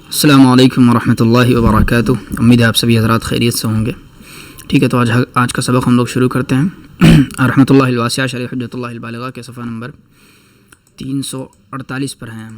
السلام علیکم ورحمۃ اللہ وبرکاتہ۔ امید ہے آپ سبھی حضرات خیریت سے ہوں گے۔ ٹھیک ہے، تو آج کا سبق ہم لوگ شروع کرتے ہیں۔ رحمۃ اللہ الواسعہ شرح حجۃ اللہ البالغہ کے صفحہ نمبر 348 پر ہیں۔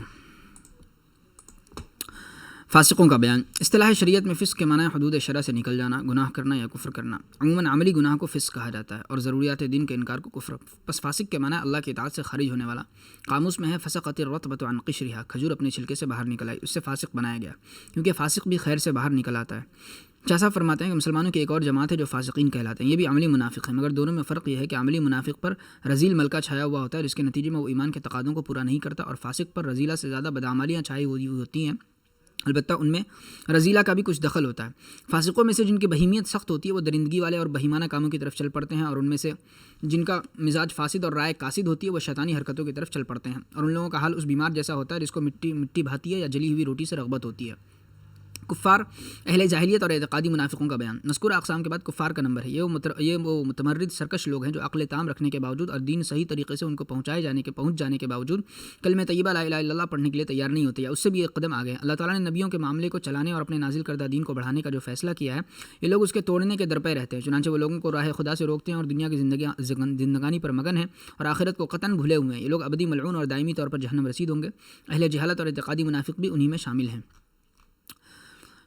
فاسقوں کا بیان۔ اصطلاح شریعت میں فسق کے معنی حدود شرع سے نکل جانا، گناہ کرنا یا کفر کرنا۔ عموماً عملی گناہ کو فسق کہا جاتا ہے اور ضروریات دین کے انکار کو کفر۔ پس فاسق کے معنی اللہ کی اطاعت سے خارج ہونے والا۔ قاموس میں ہے فسقت الرطبۃ عن قشرها، کھجور اپنے چھلکے سے باہر نکل آئی، اس سے فاسق بنایا گیا، کیونکہ فاسق بھی خیر سے باہر نکل آتا ہے۔ شاہ صاحب فرماتے ہیں کہ مسلمانوں کی ایک اور جماعت ہے جو فاسقین کہلاتے ہیں، یہ بھی عملی منافق ہیں، مگر دونوں میں فرق یہ ہے کہ عملی منافق پر رذیل ملکہ چھایا ہوا ہوتا ہے، جس کے نتیجے میں وہ ایمان کے تقاضوں کو پورا نہیں کرتا، اور فاسق پر رذیلہ سے زیادہ بدعمالیاں چھائی ہوئی ہوتی ہیں، البتہ ان میں رذیلہ کا بھی کچھ دخل ہوتا ہے۔ فاسقوں میں سے جن کی بہیمیت سخت ہوتی ہے وہ درندگی والے اور بہیمانہ کاموں کی طرف چل پڑتے ہیں، اور ان میں سے جن کا مزاج فاسد اور رائے کاسد ہوتی ہے وہ شیطانی حرکتوں کی طرف چل پڑتے ہیں، اور ان لوگوں کا حال اس بیمار جیسا ہوتا ہے جس کو مٹی بھاتی ہے یا جلی ہوئی روٹی سے رغبت ہوتی ہے۔ کفار، اہل جاہلیت اور اعتقادی منافقوں کا بیان۔ مذکورہ اقسام کے بعد کفار کا نمبر ہے۔ یہ وہ متمرد سرکش لوگ ہیں جو عقل تام رکھنے کے باوجود اور دین صحیح طریقے سے ان کو پہنچ جانے کے باوجود کلمہ طیبہ لا الہ الا اللہ پڑھنے کے لیے تیار نہیں ہوتے، یا اس سے بھی ایک قدم آگے ہیں۔ اللہ تعالیٰ نے نبیوں کے معاملے کو چلانے اور اپنے نازل کردہ دین کو بڑھانے کا جو فیصلہ کیا ہے، یہ لوگ اس کے توڑنے کے درپے رہتے ہیں، چنانچہ وہ لوگوں کو راہ خدا سے روکتے ہیں اور دنیا کی زندگانی پر مگن ہیں اور آخرت کو قطعاً بھولے ہوئے ہیں۔ یہ لوگ ابدی ملعون اور دائمی طور پر جہنم رسید ہوں گے۔ اہل جہالت اور اعتقادی منافق بھی انہی میں شامل ہیں۔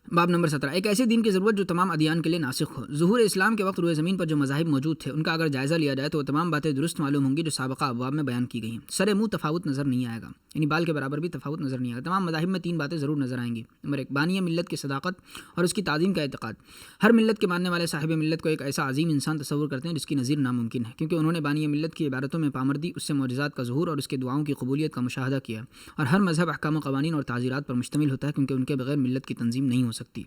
باب نمبر 17۔ ایک ایسے دین کی ضرورت جو تمام ادیان کے لیے ناسخ ہو۔ ظہور اسلام کے وقت روئے زمین پر جو مذاہب موجود تھے ان کا اگر جائزہ لیا جائے تو وہ تمام باتیں درست معلوم ہوں گی جو سابقہ ابواب میں بیان کی گئی ہیں۔ سر منہ تفاوت نظر نہیں آئے گا، یعنی بال کے برابر بھی تفاوت نظر نہیں آئے گا۔ تمام مذاہب میں 3 باتیں ضرور نظر آئیں گی۔ نمبر 1، بانی ملت کی صداقت اور اس کی تعظیم کا اعتقاد۔ ہر ملت کے ماننے والے صاحب ملت کو ایک ایسا عظیم انسان تصور کرتے ہیں جس کی نظیر ناممکن ہے، کیونکہ انہوں نے بانی ملت کی عبادتوں میں پامردی، اس سے معجزات کا ظہور اور اس کے دعاؤں کی قبولیت کا مشاہدہ کیا، اور ہر مذہب احکام و قوانین اور تعزیرات پر مشتمل ہوتا ہے، کیونکہ ان کے بغیر ملت کی تنظیم نہیں ہو سکتی۔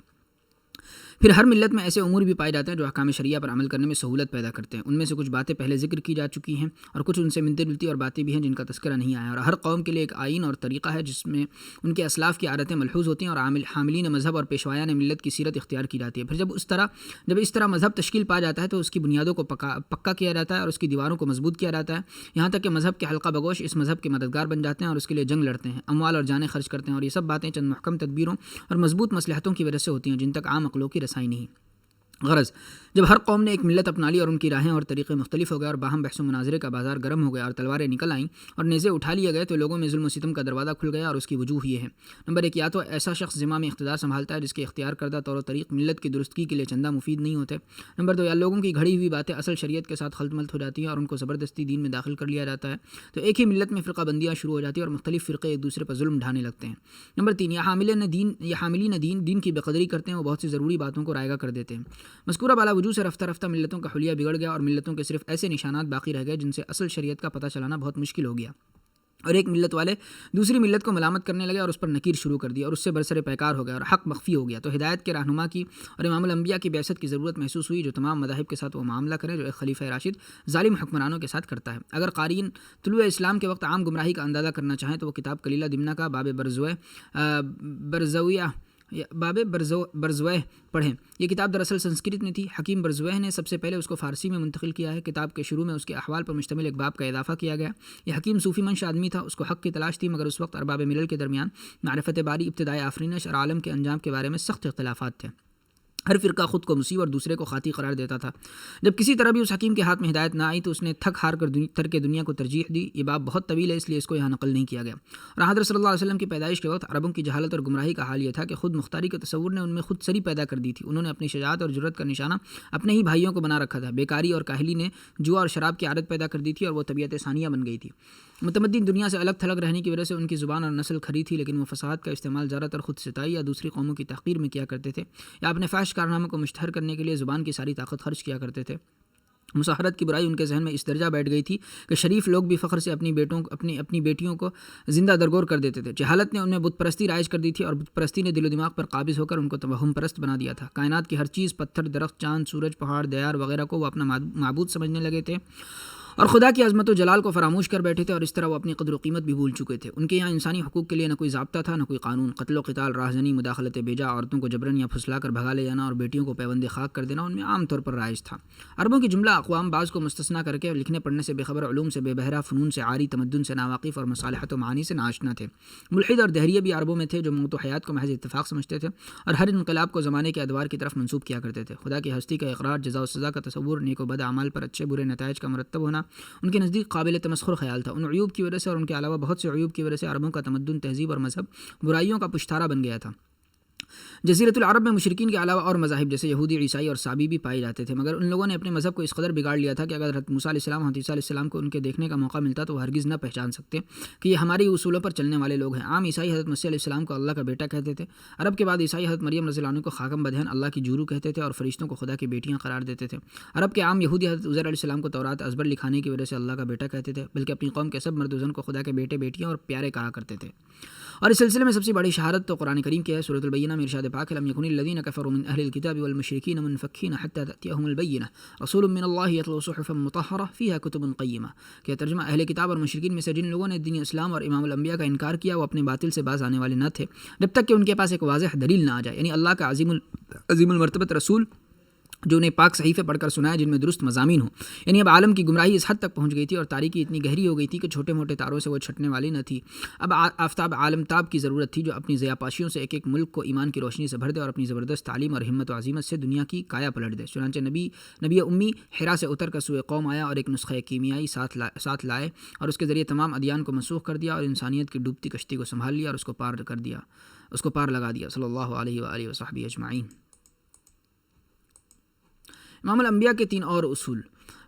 پھر ہر ملت میں ایسے امور بھی پائے جاتے ہیں جو احکام شریعہ پر عمل کرنے میں سہولت پیدا کرتے ہیں۔ ان میں سے کچھ باتیں پہلے ذکر کی جا چکی ہیں اور کچھ ان سے ملتی جلتی اور باتیں بھی ہیں جن کا تذکرہ نہیں آیا، اور ہر قوم کے لیے ایک آئین اور طریقہ ہے جس میں ان کے اسلاف کی عادتیں ملحوظ ہوتی ہیں اور حاملین مذہب اور پیشوایان ملت کی سیرت اختیار کی جاتی ہے۔ پھر جب اس طرح مذہب تشکیل پا جاتا ہے تو اس کی بنیادوں کو پکا کیا جاتا ہے اور اس کی دیواروں کو مضبوط کیا جاتا ہے، یہاں تک کہ مذہب کے حلقہ بگوش اس مذہب کے مددگار بن جاتے ہیں اور اس کے لیے جنگ لڑتے ہیں، اموال اور جانیں خرچ کرتے ہیں، اور یہ سب باتیں چند محکم تدبیروں اور مضبوط مصلحتوں کی وجہ سے ہوتی ہیں جن تک عام عقلوں کی رسائی نہیں۔ غرض، جب ہر قوم نے ایک ملت اپنا لی اور ان کی راہیں اور طریقے مختلف ہو گئے اور باہم بحث و مناظرے کا بازار گرم ہو گیا اور تلواریں نکل آئیں اور نیزے اٹھا لیے گئے تو لوگوں میں ظلم و ستم کا دروازہ کھل گیا، اور اس کی وجوہ یہ ہے۔ نمبر 1، یا تو ایسا شخص ذمہ میں اقتدار سنبھالتا ہے جس کے اختیار کردہ طور و طریق ملت کی درستگی کے لیے چندہ مفید نہیں ہوتے۔ نمبر 2، یا لوگوں کی گھڑی ہوئی باتیں اصل شریعت کے ساتھ خلط ملط ہو جاتی ہیں اور ان کو زبردستی دین میں داخل کر لیا جاتا ہے، تو ایک ہی ملت میں فرقہ بندیاں شروع ہو جاتی ہیں اور مختلف فرقے ایک دوسرے پر ظلم ڈھانے لگتے ہیں۔ نمبر 3، یا حاملین دین کی بقدری کرتے ہیں، وہ بہت سی ضروری باتوں کو رائگاں کر دیتے ہیں۔ مذکورہ بالا وجوہ سے رفتہ رفتہ ملتوں کا حلیہ بگڑ گیا اور ملتوں کے صرف ایسے نشانات باقی رہ گئے جن سے اصل شریعت کا پتہ چلانا بہت مشکل ہو گیا، اور ایک ملت والے دوسری ملت کو ملامت کرنے لگے اور اس پر نکیر شروع کر دی اور اس سے برسر پیکار ہو گیا اور حق مخفی ہو گیا۔ تو ہدایت کے رہنما کی اور امام الانبیاء کی بعثت کی ضرورت محسوس ہوئی جو تمام مذاہب کے ساتھ وہ معاملہ کرے جو ایک خلیفہ راشد ظالم حکمرانوں کے ساتھ کرتا ہے۔ اگر قارئین طلوع اسلام کے وقت عام گمراہی کا اندازہ کرنا چاہیں تو وہ کتاب کلیلہ دمنہ کا باب برزوہ پڑھیں۔ یہ کتاب دراصل سنسکرت میں تھی، حکیم برزوہ نے سب سے پہلے اس کو فارسی میں منتقل کیا ہے۔ کتاب کے شروع میں اس کے احوال پر مشتمل ایک باب کا اضافہ کیا گیا۔ یہ حکیم صوفی منش آدمی تھا، اس کو حق کی تلاش تھی، مگر اس وقت ارباب ملل کے درمیان معرفت باری، ابتدائے آفرینش اور عالم کے انجام کے بارے میں سخت اختلافات تھے۔ ہر فرقہ خود کو مصیب اور دوسرے کو خاطی قرار دیتا تھا۔ جب کسی طرح بھی اس حکیم کے ہاتھ میں ہدایت نہ آئی تو اس نے تھک ہار کر ترک دنیا کو ترجیح دی۔ یہ باب بہت طویل ہے، اس لیے اس کو یہاں نقل نہیں کیا گیا۔ اور حضرت صلی اللہ علیہ وسلم کی پیدائش کے وقت عربوں کی جہالت اور گمراہی کا حال یہ تھا کہ خود مختاری کے تصور نے ان میں خود سری پیدا کر دی تھی۔ انہوں نے اپنی شجاعت اور جرأت کا نشانہ اپنے ہی بھائیوں کو بنا رکھا تھا۔ بیکاری اور کاہلی نے جوا اور شراب کی عادت پیدا کر دی تھی اور وہ طبیعت ثانیہ بن گئی تھی۔ متمدن دنیا سے الگ تھلگ رہنے کی وجہ سے ان کی زبان اور نسل کھری تھی، لیکن وہ فصاحت کا استعمال زیادہ تر خود ستائی یا دوسری قوموں کی تحقیر میں کیا کرتے تھے، یا اپنے فحش کارناموں کو مشتہر کرنے کے لیے زبان کی ساری طاقت خرچ کیا کرتے تھے۔ مساحرت کی برائی ان کے ذہن میں اس درجہ بیٹھ گئی تھی کہ شریف لوگ بھی فخر سے اپنی بیٹیوں کو زندہ درگور کر دیتے تھے۔ جہالت نے ان میں بت پرستی رائج کر دی تھی اور بت پرستی نے دل و دماغ پر قابض ہو کر ان کو توہم پرست بنا دیا تھا۔ کائنات کی ہر چیز، پتھر، درخت، چاند، سورج، پہاڑ، دیار وغیرہ کو وہ اپنا معبود سمجھنے لگے تھے اور خدا کی عظمت و جلال کو فراموش کر بیٹھے تھے، اور اس طرح وہ اپنی قدر و قیمت بھی بھول چکے تھے۔ ان کے یہاں انسانی حقوق کے لیے نہ کوئی ضابطہ تھا، نہ کوئی قانون۔ قتل و قتال، راہزنی، مداخلت بیجا، عورتوں کو جبرن یا پھسلا کر بھگا لے جانا اور بیٹیوں کو پیوند خاک کر دینا ان میں عام طور پر رائج تھا۔ عربوں کی جملہ اقوام بعض کو مستثنیٰ کر کے لکھنے پڑھنے سے بے خبر، علوم سے بے بہرہ، فنون سے عاری، تمدن سے ناواقف اور مصالحت و معانی سے ناشنا تھے۔ ملحد اور دہریے بھی عربوں میں تھے جو موت و حیات کو محض اتفاق سمجھتے تھے اور ہر انقلاب کو زمانے کے ادوار کی طرف منسوب کیا کرتے تھے۔ خدا کی ہستی کا اقرار، جزا و سزا کا تصور، نیک و بد اعمال پر اچھے برے نتائج کا مرتب ہونا ان کے نزدیک قابل تمسخر خیال تھا۔ ان عیوب کی وجہ سے اور ان کے علاوہ بہت سے عیوب کی وجہ سے عربوں کا تمدن، تہذیب اور مذہب برائیوں کا پشتارا بن گیا تھا۔ جزیرۃ العرب میں مشرکین کے علاوہ اور مذاہب جیسے یہودی، عیسائی اور صابی بھی پائے جاتے تھے، مگر ان لوگوں نے اپنے مذہب کو اس قدر بگاڑ لیا تھا کہ اگر حضرت موسیٰ علیہ السلام، حضرت عیسیٰ علیہ السلام کو ان کے دیکھنے کا موقع ملتا تو وہ ہرگز نہ پہچان سکتے کہ یہ ہماری اصولوں پر چلنے والے لوگ ہیں۔ عام عیسائی حضرت مسیح علیہ السلام کو اللہ کا بیٹا کہتے تھے۔ عرب کے بعد عیسائی حضرت مریم رضی اللہ عنہ کو خاکم بدہن، اللہ کی جورو کہتے تھے اور فرشتوں کو خدا کی بیٹیاں قرار دیتے تھے۔ عرب کے عام یہودی حضرت عزیر علیہ السلام کو تورات ازبر لکھانے کی وجہ سے اللہ کا بیٹا کہتے تھے، بلکہ اپنی قوم کے سب مرد و زن کو خدا کے بیٹے، بیٹیاں اور پیارے کہا کرتے تھے۔ اور اس سلسلے میں سب سے بڑی شہادت تو قرآن کریم کی ہے۔ سورۃ البینہ میں ارشاد پاک ہے، لم یکن الذین کفروا من اہل الکتاب والمشرکین منفکین حتی تأتیہم البینہ رسول من اللہ یتلو صحفا مطہرہ فیہا کتب قیمہ، کہ ترجمہ اہل کتاب اور مشرکین میں سے جن لوگوں نے دین اسلام اور امام الانبیاء کا انکار کیا وہ اپنے باطل سے باز آنے والے نہ تھے جب تک کہ ان کے پاس ایک واضح دلیل نہ آ جائے، یعنی اللہ کا عظیم المرتبت رسول جو انہیں پاک صحیفے پڑھ کر سنائے جن میں درست مضامین ہوں۔ یعنی اب عالم کی گمراہی اس حد تک پہنچ گئی تھی اور تاریکی اتنی گہری ہو گئی تھی کہ چھوٹے موٹے تاروں سے وہ چھٹنے والی نہ تھی۔ اب آفتاب عالم تاب کی ضرورت تھی جو اپنی ضیاء پاشیوں سے ایک ایک ملک کو ایمان کی روشنی سے بھر دے اور اپنی زبردست تعلیم اور ہمت و عزیمت سے دنیا کی کایا پلٹ دے۔ چنانچہ نبی امی حرا سے اتر کر سوئے قوم آیا اور ایک نسخہ کیمیائی ساتھ لائے اور اس کے ذریعے تمام ادیان کو منسوخ کر دیا اور انسانیت کی ڈوبتی کشتی کو سنبھال لیا اور اس کو پار لگا دیا۔ صلی اللہ علیہ وآلہ وصحبہ اجمعین۔ امام الانبیاء کے 3 اور اصول۔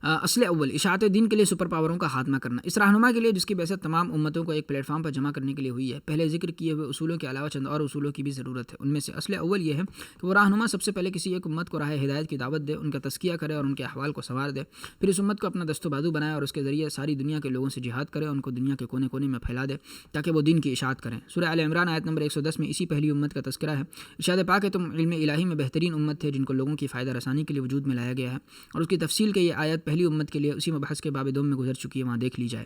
اصل اول، اشاعت دین کے لیے سپر پاوروں کا خاتمہ کرنا۔ اس رہنما کے لیے جس کی بعثت تمام امتوں کو ایک پلیٹ فارم پر جمع کرنے کے لیے ہوئی ہے، پہلے ذکر کیے ہوئے اصولوں کے علاوہ چند اور اصولوں کی بھی ضرورت ہے۔ ان میں سے اصل اول یہ ہے کہ وہ رہنما سب سے پہلے کسی ایک امت کو راہ ہدایت کی دعوت دے، ان کا تزکیہ کرے اور ان کے احوال کو سنوار دے، پھر اس امت کو اپنا دست و بازو بنائے اور اس کے ذریعے ساری دنیا کے لوگوں سے جہاد کرے اور ان کو دنیا کے کونے کونے میں پھیلا دے تاکہ وہ دین کی اشاعت کریں۔ سورہ آل عمران آیت نمبر 110 میں اسی پہلی امت کا تذکرہ ہے۔ ارشاد پاک ہے، تم علم الہی میں بہترین امت تھے جن کو لوگوں کی فائدہ رسانی کے لیے وجود میں لایا گیا ہے، اور اس کی تفصیل کے یہ آیت پہلی امت کے لیے اسی مبحث کے باب دوم میں گزر چکی ہے، وہاں دیکھ لی جائے۔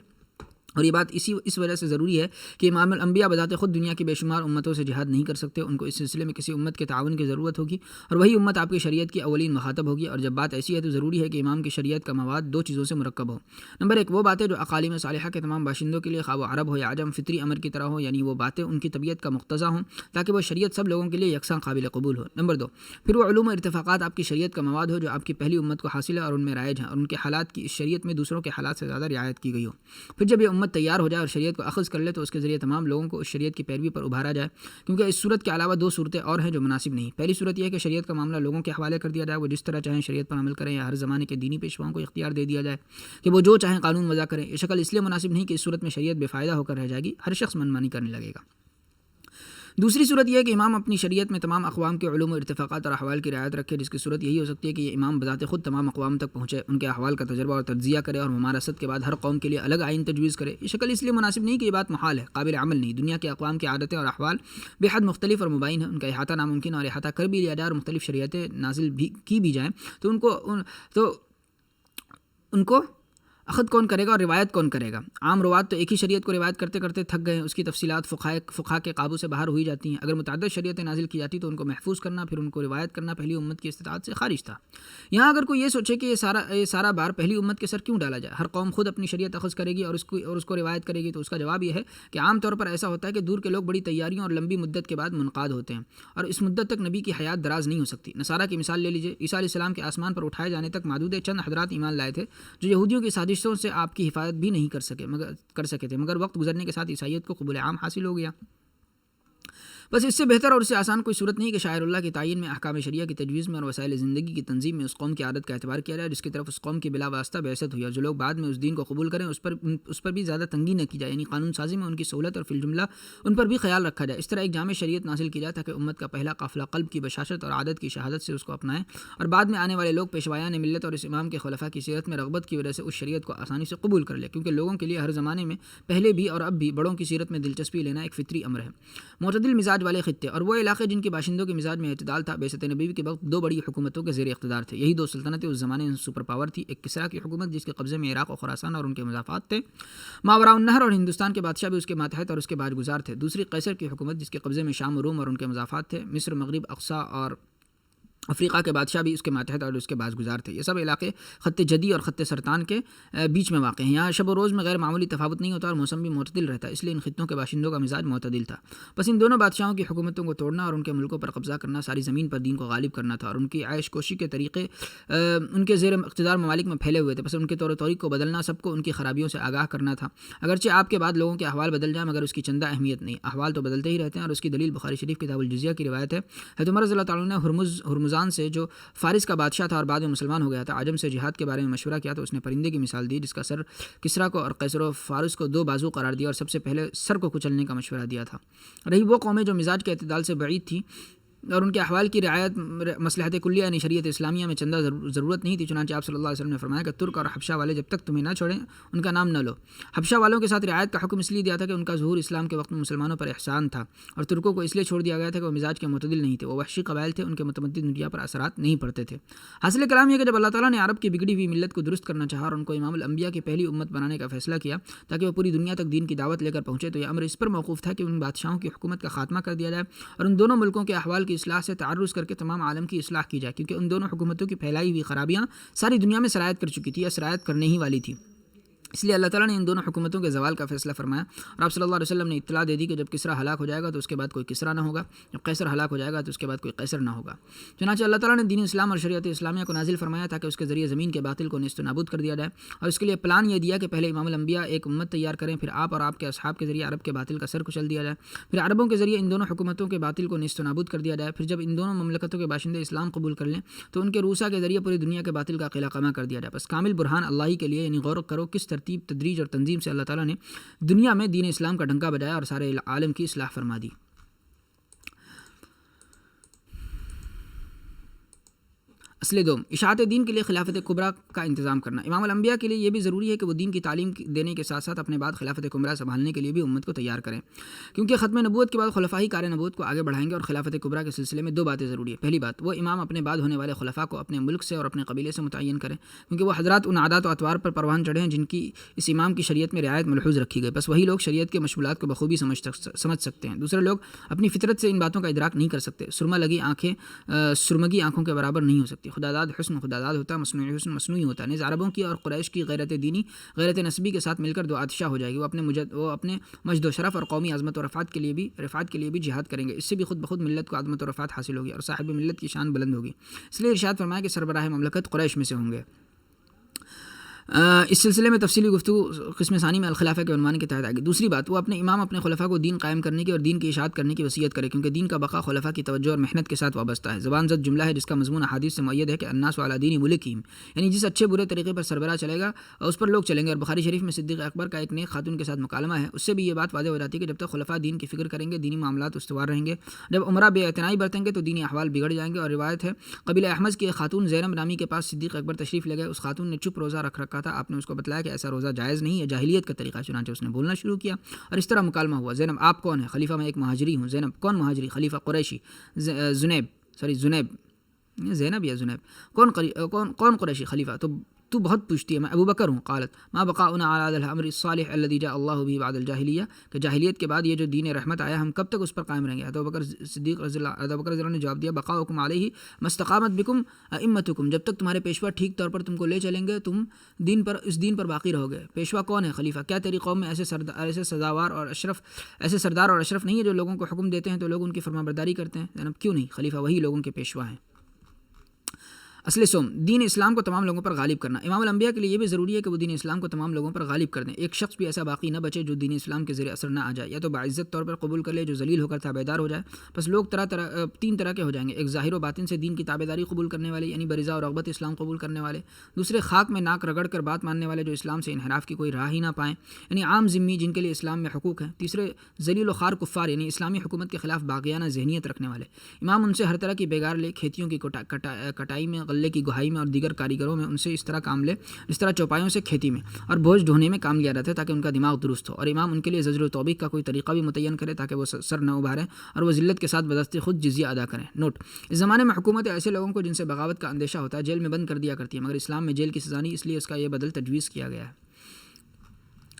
اور یہ بات اس وجہ سے ضروری ہے کہ امام الانبیاء بذات خود دنیا کی بے شمار امتوں سے جہاد نہیں کر سکتے، ان کو اس سلسلے میں کسی امت کے تعاون کی ضرورت ہوگی اور وہی امت آپ کی شریعت کی اولین مخاطب ہوگی۔ اور جب بات ایسی ہے تو ضروری ہے کہ امام کی شریعت کا مواد 2 چیزوں سے مرکب ہو۔ نمبر 1، وہ باتیں جو اقالیم صالحہ کے تمام باشندوں کے لیے، خواہ وہ عرب ہو یا عجم، فطری امر کی طرح ہو، یعنی وہ باتیں ان کی طبیعت کا مقتضا ہوں تاکہ وہ شریعت سب لوگوں کے لیے یکساں قابل قبول ہو۔ نمبر 2، پھر وہ علوم و ارتفاقات آپ کی شریعت کا مواد ہو جو آپ کی پہلی امت کو حاصل ہے اور ان میں رائج ہیں، اور ان کے حالات کی اس شریعت میں دوسروں کے حالات سے زیادہ رعایت کی گئی ہو۔ پھر جب یہ امت تیار ہو جائے اور شریعت کو اخذ کر لے تو اس کے ذریعے تمام لوگوں کو اس شریعت کی پیروی پر ابھارا جائے، کیونکہ اس صورت کے علاوہ 2 صورتیں اور ہیں جو مناسب نہیں۔ پہلی صورت یہ ہے کہ شریعت کا معاملہ لوگوں کے حوالے کر دیا جائے، وہ جس طرح چاہیں شریعت پر عمل کریں، یا ہر زمانے کے دینی پیشواؤں کو اختیار دے دیا جائے کہ وہ جو چاہیں قانون وضع کریں۔ یہ شکل اس لیے مناسب نہیں کہ اس صورت میں شریعت بے فائدہ ہو کر رہ جائے گی، ہر شخص منمانی کرنے لگے گا۔ دوسری صورت یہ ہے کہ امام اپنی شریعت میں تمام اقوام کے علوم و ارتفاقات اور احوال کی رعایت رکھے، جس کی صورت یہی ہو سکتی ہے کہ یہ امام بذات خود تمام اقوام تک پہنچے، ان کے احوال کا تجربہ اور تجزیہ کرے اور ممارست کے بعد ہر قوم کے لیے الگ آئین تجویز کرے۔ یہ شکل اس لیے مناسب نہیں کہ یہ بات محال ہے، قابل عمل نہیں۔ دنیا کے اقوام کی عادتیں اور احوال بے حد مختلف اور مبین ہیں، ان کا احاطہ ناممکن، اور احاطہ کر بھی لیا جائے اور مختلف شریعتیں نازل بھی کی بھی جائیں تو ان کو اخذ کون کرے گا اور روایت کون کرے گا؟ عام روات تو ایک ہی شریعت کو روایت کرتے کرتے تھک گئے ہیں، اس کی تفصیلات فقہاء کے قابو سے باہر ہوئی جاتی ہیں۔ اگر متعدد شریعتیں نازل کی جاتی تو ان کو محفوظ کرنا، پھر ان کو روایت کرنا پہلی امت کی استطاعت سے خارج تھا۔ یہاں اگر کوئی یہ سوچے کہ یہ سارا بار پہلی امت کے سر کیوں ڈالا جائے، ہر قوم خود اپنی شریعت اخذ کرے گی اور اس کو روایت کرے گی، تو اس کا جواب یہ ہے کہ عام طور پر ایسا ہوتا ہے کہ دور کے لوگ بڑی تیاریوں اور لمبی مدت کے بعد منقاد ہوتے ہیں، اور اس مدت تک نبی کی حیات دراز نہیں ہو سکتی۔ نصارہ کی مثال لے لیجیے، عیسیٰ علیہ السلام کے آسمان پر اٹھائے جانے تک معدود چند حضرات ایمان لائے تھے جو یہودیوں کی سازشوں سے آپ کی حفاظت بھی نہیں کر سکے تھے، مگر وقت گزرنے کے ساتھ عیسائیت کو قبول عام حاصل ہو گیا۔ بس اس سے بہتر اور اس سے آسان کوئی صورت نہیں کہ شاعر اللہ کی تعین میں، احکام شریعہ کی تجویز میں اور وسائل زندگی کی تنظیم میں اس قوم کی عادت کا اعتبار کیا جائے جس کی طرف اس قوم کی بلا واسطہ بعثت ہوئی، اور جو لوگ بعد میں اس دین کو قبول کریں اس پر بھی زیادہ تنگی نہ کی جائے، یعنی قانون سازی میں ان کی سہولت اور فی الجملہ ان پر بھی خیال رکھا جائے۔ اس طرح ایک جامع شریعت نازل کی جائے تاکہ امت کا پہلا قافلہ قلب کی بشاشت اور عادت کی شہادت سے اس کو اپنائیں، اور بعد میں آنے والے لوگ پیشوایان ملت اور اس امام کے خلفاء کی سیرت میں رغبت کی وجہ سے اس شریعت کو آسانی سے قبول کر لے، کیونکہ لوگوں کے لیے ہر زمانے میں پہلے بھی اور اب بھی بڑوں کی سیرت میں دلچسپی لینا ایک فطری امر ہے۔ معتدل مزاج مزاج والے خطے اور وہ علاقے جن کے باشندوں کے مزاج میں اعتدال تھا، بعثت نبوی کے وقت 2 بڑی حکومتوں کے زیر اقتدار تھے۔ یہی 2 سلطنتیں اس زمانے میں سپر پاور تھی، ایک کسریٰ کی حکومت جس کے قبضے میں عراق و خراسان اور ان کے مضافات تھے، ماوراء النہر، اور ہندوستان کے بادشاہ بھی اس کے ماتحت اور اس کے باج گزار تھے۔ دوسری قیصر کی حکومت جس کے قبضے میں شام و روم اور ان کے مضافات تھے، مصر، مغرب اقصی اور افریقہ کے بادشاہ بھی اس کے ماتحت اور اس کے باز گزار تھے۔ یہ سب علاقے خط جدی اور خط سرطان کے بیچ میں واقع ہیں۔ یہاں شب و روز میں غیر معمولی تفاوت نہیں ہوتا اور موسم بھی معتدل رہتا، اس لیے ان خطوں کے باشندوں کا مزاج معتدل تھا۔ بس ان دونوں بادشاہوں کی حکومتوں کو توڑنا اور ان کے ملکوں پر قبضہ کرنا، ساری زمین پر دین کو غالب کرنا تھا، اور ان کی عائش کوشی کے طریقے ان کے زیر اقتدار ممالک میں پھیلے ہوئے تھے۔ بس ان کے طور و طریق کو بدلنا، سب کو ان کی خرابیوں سے آگاہ کرنا تھا۔ اگرچہ آپ کے بعد لوگوں کے احوال بدل جائیں مگر اس کی چندہ اہمیت نہیں، احوال تو بدلتے ہی رہتے ہیں، اور اس کی دلیل بخاری شریف کتاب الجزیہ کی روایت ہے۔ حضرت عمر رضی اللہ تعالیٰ نے ہرمزان سے، جو فارس کا بادشاہ تھا اور بعد میں مسلمان ہو گیا تھا، عجم سے جہاد کے بارے میں مشورہ کیا تو اس نے پرندے کی مثال دی جس کا سر کسریٰ کو اور قیصر و فارس کو 2 بازو قرار دیا اور سب سے پہلے سر کو کچلنے کا مشورہ دیا تھا۔ رہی وہ قومیں جو مزاج کے اعتدال سے بعید تھیں اور ان کے احوال کی رعایت مصلحت کلیہ یعنی شریعت اسلامیہ میں چندہ ضرورت نہیں تھی، چنانچہ آپ صلی اللہ علیہ وسلم نے فرمایا کہ ترک اور حبشہ والے جب تک تمہیں نہ چھوڑیں ان کا نام نہ لو۔ حبشہ والوں کے ساتھ رعایت کا حکم اس لیے دیا تھا کہ ان کا ظہور اسلام کے وقت میں مسلمانوں پر احسان تھا، اور ترکوں کو اس لیے چھوڑ دیا گیا تھا کہ وہ مزاج کے معتدل نہیں تھے، وہ وحشی قبائل تھے، ان کے متمدد دنیا پر اثرات نہیں پڑتے تھے۔ حاصل کلام یہ کہ جب اللہ تعالیٰ نے عرب کی بگڑی ہوئی ملت کو درست کرنا چاہا اور ان کو امام الانبیاء کی پہلی امت بنانے کا فیصلہ کیا تاکہ وہ پوری دنیا تک دین کی دعوت لے کر پہنچے، تو یہ امر اس پر موقوف تھا کہ ان بادشاہوں کی حکومت کا خاتمہ کر دیا جائے اور ان دونوں ملکوں کے احوال کی اصلاح سے تعرض کر کے تمام عالم کی اصلاح کی جائے، کیونکہ ان دونوں حکومتوں کی پھیلائی ہوئی خرابیاں ساری دنیا میں سرایت کر چکی تھی یا سرایت کرنے ہی والی تھی۔ اس لیے اللہ تعالیٰ نے ان دونوں حکومتوں کے زوال کا فیصلہ فرمایا، اور آپ صلی اللہ علیہ وسلم نے اطلاع دے دی کہ جب کسریٰ ہلاک ہو جائے گا تو اس کے بعد کوئی کسریٰ نہ ہوگا، جب قیصر ہلاک ہو جائے گا تو اس کے بعد کوئی قیصر نہ ہوگا۔ چنانچہ اللہ تعالیٰ نے دین اسلام اور شریعت اسلامیہ کو نازل فرمایا تاکہ اس کے ذریعے زمین کے باطل کو نیست و نابود کر دیا جائے، اور اس کے لیے پلان یہ دیا کہ پہلے امام الانبیاء ایک امت تیار کریں، پھر آپ اور آپ کے اصحاب کے ذریعے عرب کے باطل کا سر کچل دیا جائے، پھر عربوں کے ذریعے ان دونوں حکومتوں کے باطل کو نیست و نابود کر دیا جائے، پھر جب ان دونوں مملکتوں کے باشندے اسلام قبول کر لیں تو ان کے روسا کے ذریعے پوری دنیا کے باطل کا قلعہ قمع کر دیا جائے۔ بس کامل برہان اللہ ہی کے لیے، یعنی غور کرو کس ترتیب، تدریج اور تنظیم سے اللہ تعالیٰ نے دنیا میں دین اسلام کا ڈنکا بجایا اور سارے عالم کی اصلاح فرما دی۔ اصل دوم، اشاعت دین کے لیے خلافت کبریٰ کا انتظام کرنا۔ امام الانبیاء کے لیے یہ بھی ضروری ہے کہ وہ دین کی تعلیم دینے کے ساتھ ساتھ اپنے بعد خلافت کبریٰ سنبھالنے کے لیے بھی امت کو تیار کریں، کیونکہ ختم نبوت کے بعد خلفائی کار نبوت کو آگے بڑھائیں گے، اور خلافت کبریٰ کے سلسلے میں 2 باتیں ضروری ہیں۔ پہلی بات، وہ امام اپنے بعد ہونے والے خلفاء کو اپنے ملک سے اور اپنے قبیلے سے متعین کریں، کیونکہ وہ حضرات ان عادات و اطوار پر پروان چڑھے ہیں جن کی اس امام کی شریعت میں رعایت ملحوظ رکھی گئی، بس وہی لوگ شریعت کے مشمولات کو بخوبی سمجھ سکتے ہیں۔ دوسرے لوگ اپنی فطرت سے ان باتوں کا ادراک نہیں کر سکتے۔ سرمگی آنکھوں کے برابر نہیں ہو سکتی۔ خداداد حسن خداداد ہوتا ہے، مصنوعی حسن مصنوعی ہوتا ہے۔ نیز عربوں کی اور قریش کی غیرت دینی، غیرت نسبی کے ساتھ مل کر 2 آتشہ ہو جائے گی۔ وہ اپنے مجد و شرف اور قومی عظمت و رفعت کے لیے بھی جہاد کریں گے، اس سے بھی خود بخود ملت کو عظمت و رفعت حاصل ہوگی اور صاحب ملت کی شان بلند ہوگی۔ اس لیے ارشاد فرمایا کہ سربراہ مملکت قریش میں سے ہوں گے۔ اس سلسلے میں تفصیلی گفتگو قسم ثانی میں الخلافہ کے عنوان کے تحت آئے گی۔ دوسری بات، وہ اپنے امام اپنے خلفاء کو دین قائم کرنے کی اور دین کی اشاعت کرنے کی وصیت کرے، کیونکہ دین کا بقا خلفاء کی توجہ اور محنت کے ساتھ وابستہ ہے۔ زبان زد جملہ ہے جس کا مضمون احادیث سے مؤید ہے کہ الناس علی دین ملکہم، یعنی جس اچھے برے طریقے پر سربراہ چلے گا اس پر لوگ چلیں گے۔ اور بخاری شریف میں صدیق اکبر کا ایک نیک خاتون کے ساتھ مکالمہ ہے، اس سے بھی یہ بات واضح ہو جاتی ہے کہ جب تک خلفاء دین کی فکر کریں گے دینی معاملات استوار رہیں گے، جب عمرہ بے اعتنائی برتیں گے تو دینی احوال بگڑ جائیں گے۔ اور روایت ہے قبیلہ احمد کی ایک خاتون زینب نامی کے پاس صدیق اکبر تشریف لے گئے، اس خاتون نے چپ روزہ رکھ رکھا تھا، آپ نے اس کو بتلایا کہ ایسا روزہ جائز نہیں ہے، جاہلیت کا طریقہ ہے، چنانچہ اس نے بولنا شروع کیا اور اس طرح مکالمہ ہوا۔ زینب آپ کون ہیں؟ خلیفہ میں ایک مہاجری ہوں۔ زینب کون مہاجری؟ خلیفہ قریشی۔ زینب یا زنیب کون قریشی؟ خلیفہ تو بہت پوچھتی ہے، میں ابو بکر ہوں۔ قالت ما بقاؤنا علی الامر الصالح الذي جاء الله به بعد الجاہلیہ، کہ جاہلیت کے بعد یہ جو دین رحمت آیا ہم کب تک اس پر قائم رہیں گے؟ ابو بکر صدیق رضی اللہ نے جواب دیا بقاؤکم علیہ ما استقامت بکم ائمتکم، جب تک تمہارے پیشوا ٹھیک طور پر تم کو لے چلیں گے تم اس دین پر باقی رہو گے۔ پیشوا کون ہے؟ خلیفہ۔ کیا تیری قوم میں ایسے سردار اور اشرف نہیں ہے جو لوگوں کو حکم دیتے ہیں تو لوگ ان کی فرمانبرداری کرتے ہیں؟ جناب کیوں نہیں، خلیفہ وہی لوگوں کے پیشوا ہیں۔ اصل سوم، دین اسلام کو تمام لوگوں پر غالب کرنا۔ امام الانبیاء کے لیے یہ بھی ضروری ہے کہ وہ دین اسلام کو تمام لوگوں پر غالب کر دیں، ایک شخص بھی ایسا باقی نہ بچے جو دین اسلام کے زیر اثر نہ آ جائے، یا تو باعزت طور پر قبول کر لے جو ذلیل ہو کر تابعدار ہو جائے۔ بس لوگ 3 طرح کے ہو جائیں گے، ایک ظاہر و باطن سے دین کی تابعداری قبول کرنے والے یعنی برضا اور رغبت اسلام قبول کرنے والے، دوسرے خاک میں ناک رگڑ کر بات ماننے والے جو اسلام سے انحراف کی کوئی راہ ہی نہ پائیں یعنی عام ذمی جن کے لیے اسلام میں حقوق ہیں، تیسرے ذلیل و خوار کفار یعنی اسلامی حکومت کے خلاف باغیانہ ذہنیت رکھنے والے۔ امام ان سے ہر طرح کی بیگار لے، کھیتیوں کی کٹائی میں غلے کی گہائی میں اور دیگر کاریگروں میں ان سے اس طرح کام لے جس طرح چوپایوں سے کھیتی میں اور بوجھ ڈھونے میں کام لیا جاتا ہے تاکہ ان کا دماغ درست ہو، اور امام ان کے لیے زجر و توبیخ کا کوئی طریقہ بھی متعین کرے تاکہ وہ سر نہ ابھاریں اور وہ ذلت کے ساتھ بدست خود جزیہ ادا کریں۔ نوٹ: اس زمانے میں حکومت ایسے لوگوں کو جن سے بغاوت کا اندیشہ ہوتا ہے جیل میں بند کر دیا کرتی ہے، مگر اسلام میں جیل کی سزا نہیں، اس لیے اس کا یہ بدل تجویز کیا گیا ہے۔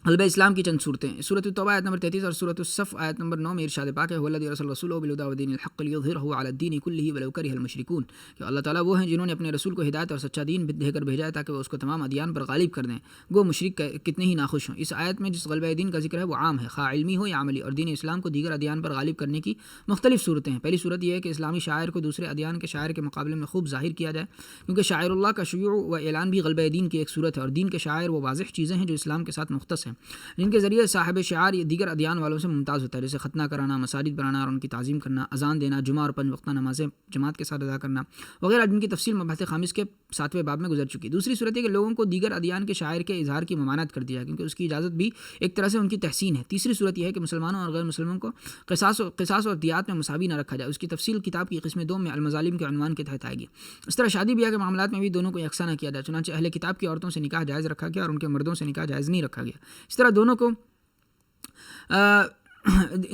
غلبہ اسلام کی چند صورتیں: سورۃ التوبہ آیت نمبر 33 اور سورۃ الصف آیت نمبر 9 میں ارشاد پاک ہے هو الذی ارسل رسولہ بالہدی ودین الحق لیظہرہ علی الدین کلہ ولو کرہ المشرکون، کہ اللہ تعالیٰ وہ ہیں جنہوں نے اپنے رسول کو ہدایت اور سچا دین دے کر بھیجا ہے تاکہ وہ اس کو تمام ادیان پر غالب کر دیں، گو مشرک کتنے ہی ناخوش ہوں۔ اس آیت میں جس غلبہ دین کا ذکر ہے وہ عام ہے، خواہ علمی ہو یا عملی، اور دین اسلام کو دیگر ادیان پر غالب کرنے کی مختلف صورتیں ہیں۔ پہلی صورت یہ ہے کہ اسلامی شاعر کو دوسرے ادیان کے شاعر کے مقابلے میں خوب ظاہر کیا جائے، کیونکہ شاعر اللہ کا شیوع و اعلان بھی غلبہ دین کی ایک صورت ہے، اور دین کے شاعر وہ واضح چیزیں ہیں جو اسلام کے ساتھ مختص ہیں، جن کے ذریعے صاحب شعار دیگر ادیان والوں سے ممتاز ہوتا ہے، جیسے ختنہ کرانا، مساجد بنانا اور ان کی تعظیم کرنا، اذان دینا، جمعہ اور 5 وقتہ نمازیں جماعت کے ساتھ ادا کرنا وغیرہ، جن کی تفصیل مبحث خامس کے 7ویں باب میں گزر چکی۔ دوسری صورت ہے کہ لوگوں کو دیگر ادیان کے شاعر کے اظہار کی ممانعت کر دیا، کیونکہ اس کی اجازت بھی ایک طرح سے ان کی تحسین ہے۔ تیسری صورت یہ ہے کہ مسلمانوں اور غیر مسلموں کو قصاص اور دیات میں مساوی نہ رکھا جائے، اس کی تفصیل کتاب کی قسم 2 میں المظالم کے عنوان کے تحت آئے گی۔ اس طرح شادی بیاہ کے معاملات میں بھی دونوں کو یکساں نہ کیا جائے، چنانچہ اہل کتاب کی عورتوں سے نکاح جائز رکھا گیا اور ان کے مردوں سے نکاح جائز نہیں رکھا گیا۔ اس طرح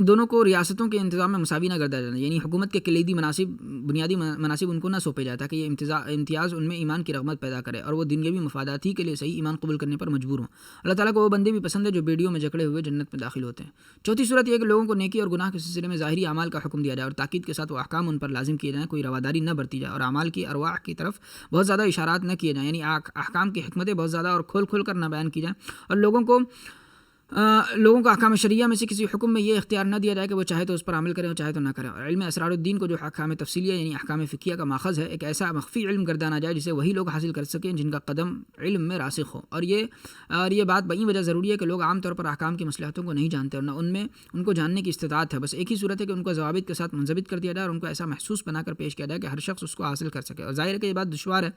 دونوں کو ریاستوں کے انتظام میں مساوی نہ گردہ جانا، یعنی حکومت کے کلیدی بنیادی مناصب ان کو نہ سونپے جائے تاکہ یہ امتیاز ان میں ایمان کی رغبت پیدا کرے اور وہ دنیاوی مفادات ہی کے لیے صحیح ایمان قبول کرنے پر مجبور ہوں۔ اللہ تعالیٰ کو وہ بندے بھی پسند ہے جو بیڑیوں میں جکڑے ہوئے جنت میں داخل ہوتے ہیں۔ چوتھی صورت یہ ہے کہ لوگوں کو نیکی اور گناہ کے سلسلے میں ظاہری اعمال کا حکم دیا جائے اور تاکید کے ساتھ وہ احکام ان پر لازم کیے جائیں، کوئی رواداری نہ برتی جائے اور اعمال کی ارواح کی طرف بہت زیادہ اشارات نہ کیے جائیں، یعنی احکام کی حکمتیں بہت زیادہ اور کھول کر نہ بیان کی جائیں، اور لوگوں کو احکام شریعہ میں سے کسی حکم میں یہ اختیار نہ دیا جائے کہ وہ چاہے تو اس پر عمل کریں اور چاہے تو نہ کریں۔ اور علم اسرار الدین کو جو احکام تفصیلیہ یعنی احکام فقہیہ کا ماخذ ہے، ایک ایسا مخفی علم گردانا جائے جسے وہی لوگ حاصل کر سکیں جن کا قدم علم میں راسخ ہو، اور یہ بات بئی وجہ ضروری ہے کہ لوگ عام طور پر احکام کی مصلحتوں کو نہیں جانتے اور نہ ان کو جاننے کی استطاعت ہے۔ بس ایک ہی صورت ہے کہ ان کو ضوابط کے ساتھ منضبط کر دیا جائے اور ان کو ایسا محسوس بنا کر پیش کیا جائے کہ ہر شخص اس کو حاصل کر سکے، اور ظاہر ہے کہ یہ بات دشوار ہے۔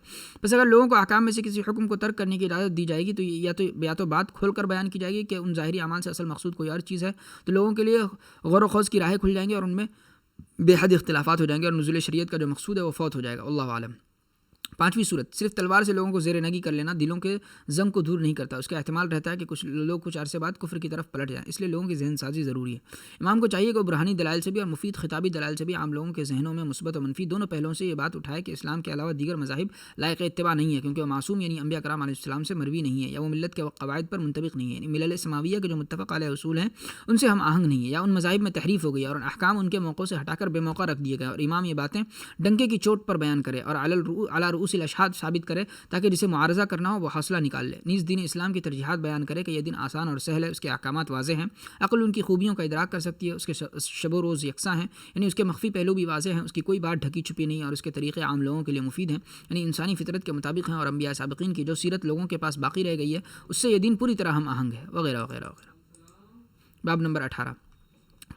بس اگر لوگوں کو احکام میں سے کسی حکم کو ترک کرنے کی اجازت دی جائے گی تو یا تو بات کھول کر بیان کی جائے گی کہ ان ظاہری اعمال سے اصل مقصود کوئی اور چیز ہے، تو لوگوں کے لیے غور و خوض کی راہیں کھل جائیں گی اور ان میں بے حد اختلافات ہو جائیں گے اور نزول شریعت کا جو مقصود ہے وہ فوت ہو جائے گا۔ اللہ عالم۔ پانچویں صورت: صرف تلوار سے لوگوں کو زیر نگی کر لینا دلوں کے زنگ کو دور نہیں کرتا، اس کا احتمال رہتا ہے کہ کچھ لوگ کچھ عرصے بعد کفر کی طرف پلٹ جائیں، اس لیے لوگوں کی ذہن سازی ضروری ہے۔ امام کو چاہیے کہ وہ برہانی دلائل سے بھی اور مفید خطابی دلائل سے بھی عام لوگوں کے ذہنوں میں مثبت و منفی دونوں پہلوؤں سے یہ بات اٹھائے کہ اسلام کے علاوہ دیگر مذاہب لائق اتباع نہیں ہے، کیونکہ وہ معصوم یعنی انبیاء کرام علیہ السلام سے مروی نہیں ہے، یا وہ ملت کے قواعد پر منطبق نہیں ہے، یعنی ملل سماویہ کے جو متفق علیہ اصول ہیں ان سے ہم آہنگ نہیں ہے، یا ان مذاہب میں تحریف ہو گئی اور احکام ان کے موقعوں سے ہٹا کر بے موقع رکھ دیے گئے، اور امام یہ باتیں ڈنکے کی چوٹ پر بیان کرے اور علی رؤوس الاشہاد ثابت کرے تاکہ جسے معارضہ کرنا ہو وہ حوصلہ نکال لے۔ نیز دین اسلام کی ترجیحات بیان کرے کہ یہ دین آسان اور سہل ہے، اس کے احکامات واضح ہیں، عقل ان کی خوبیوں کا ادراک کر سکتی ہے، اس کے شب و روز یکساں ہیں، یعنی اس کے مخفی پہلو بھی واضح ہیں، اس کی کوئی بات ڈھکی چھپی نہیں، اور اس کے طریقے عام لوگوں کے لیے مفید ہیں، یعنی انسانی فطرت کے مطابق ہیں، اور انبیاء سابقین کی جو سیرت لوگوں کے پاس باقی رہ گئی ہے اس سے یہ دین پوری طرح ہم آہنگ ہے، وغیرہ وغیرہ وغیرہ۔ باب نمبر 18: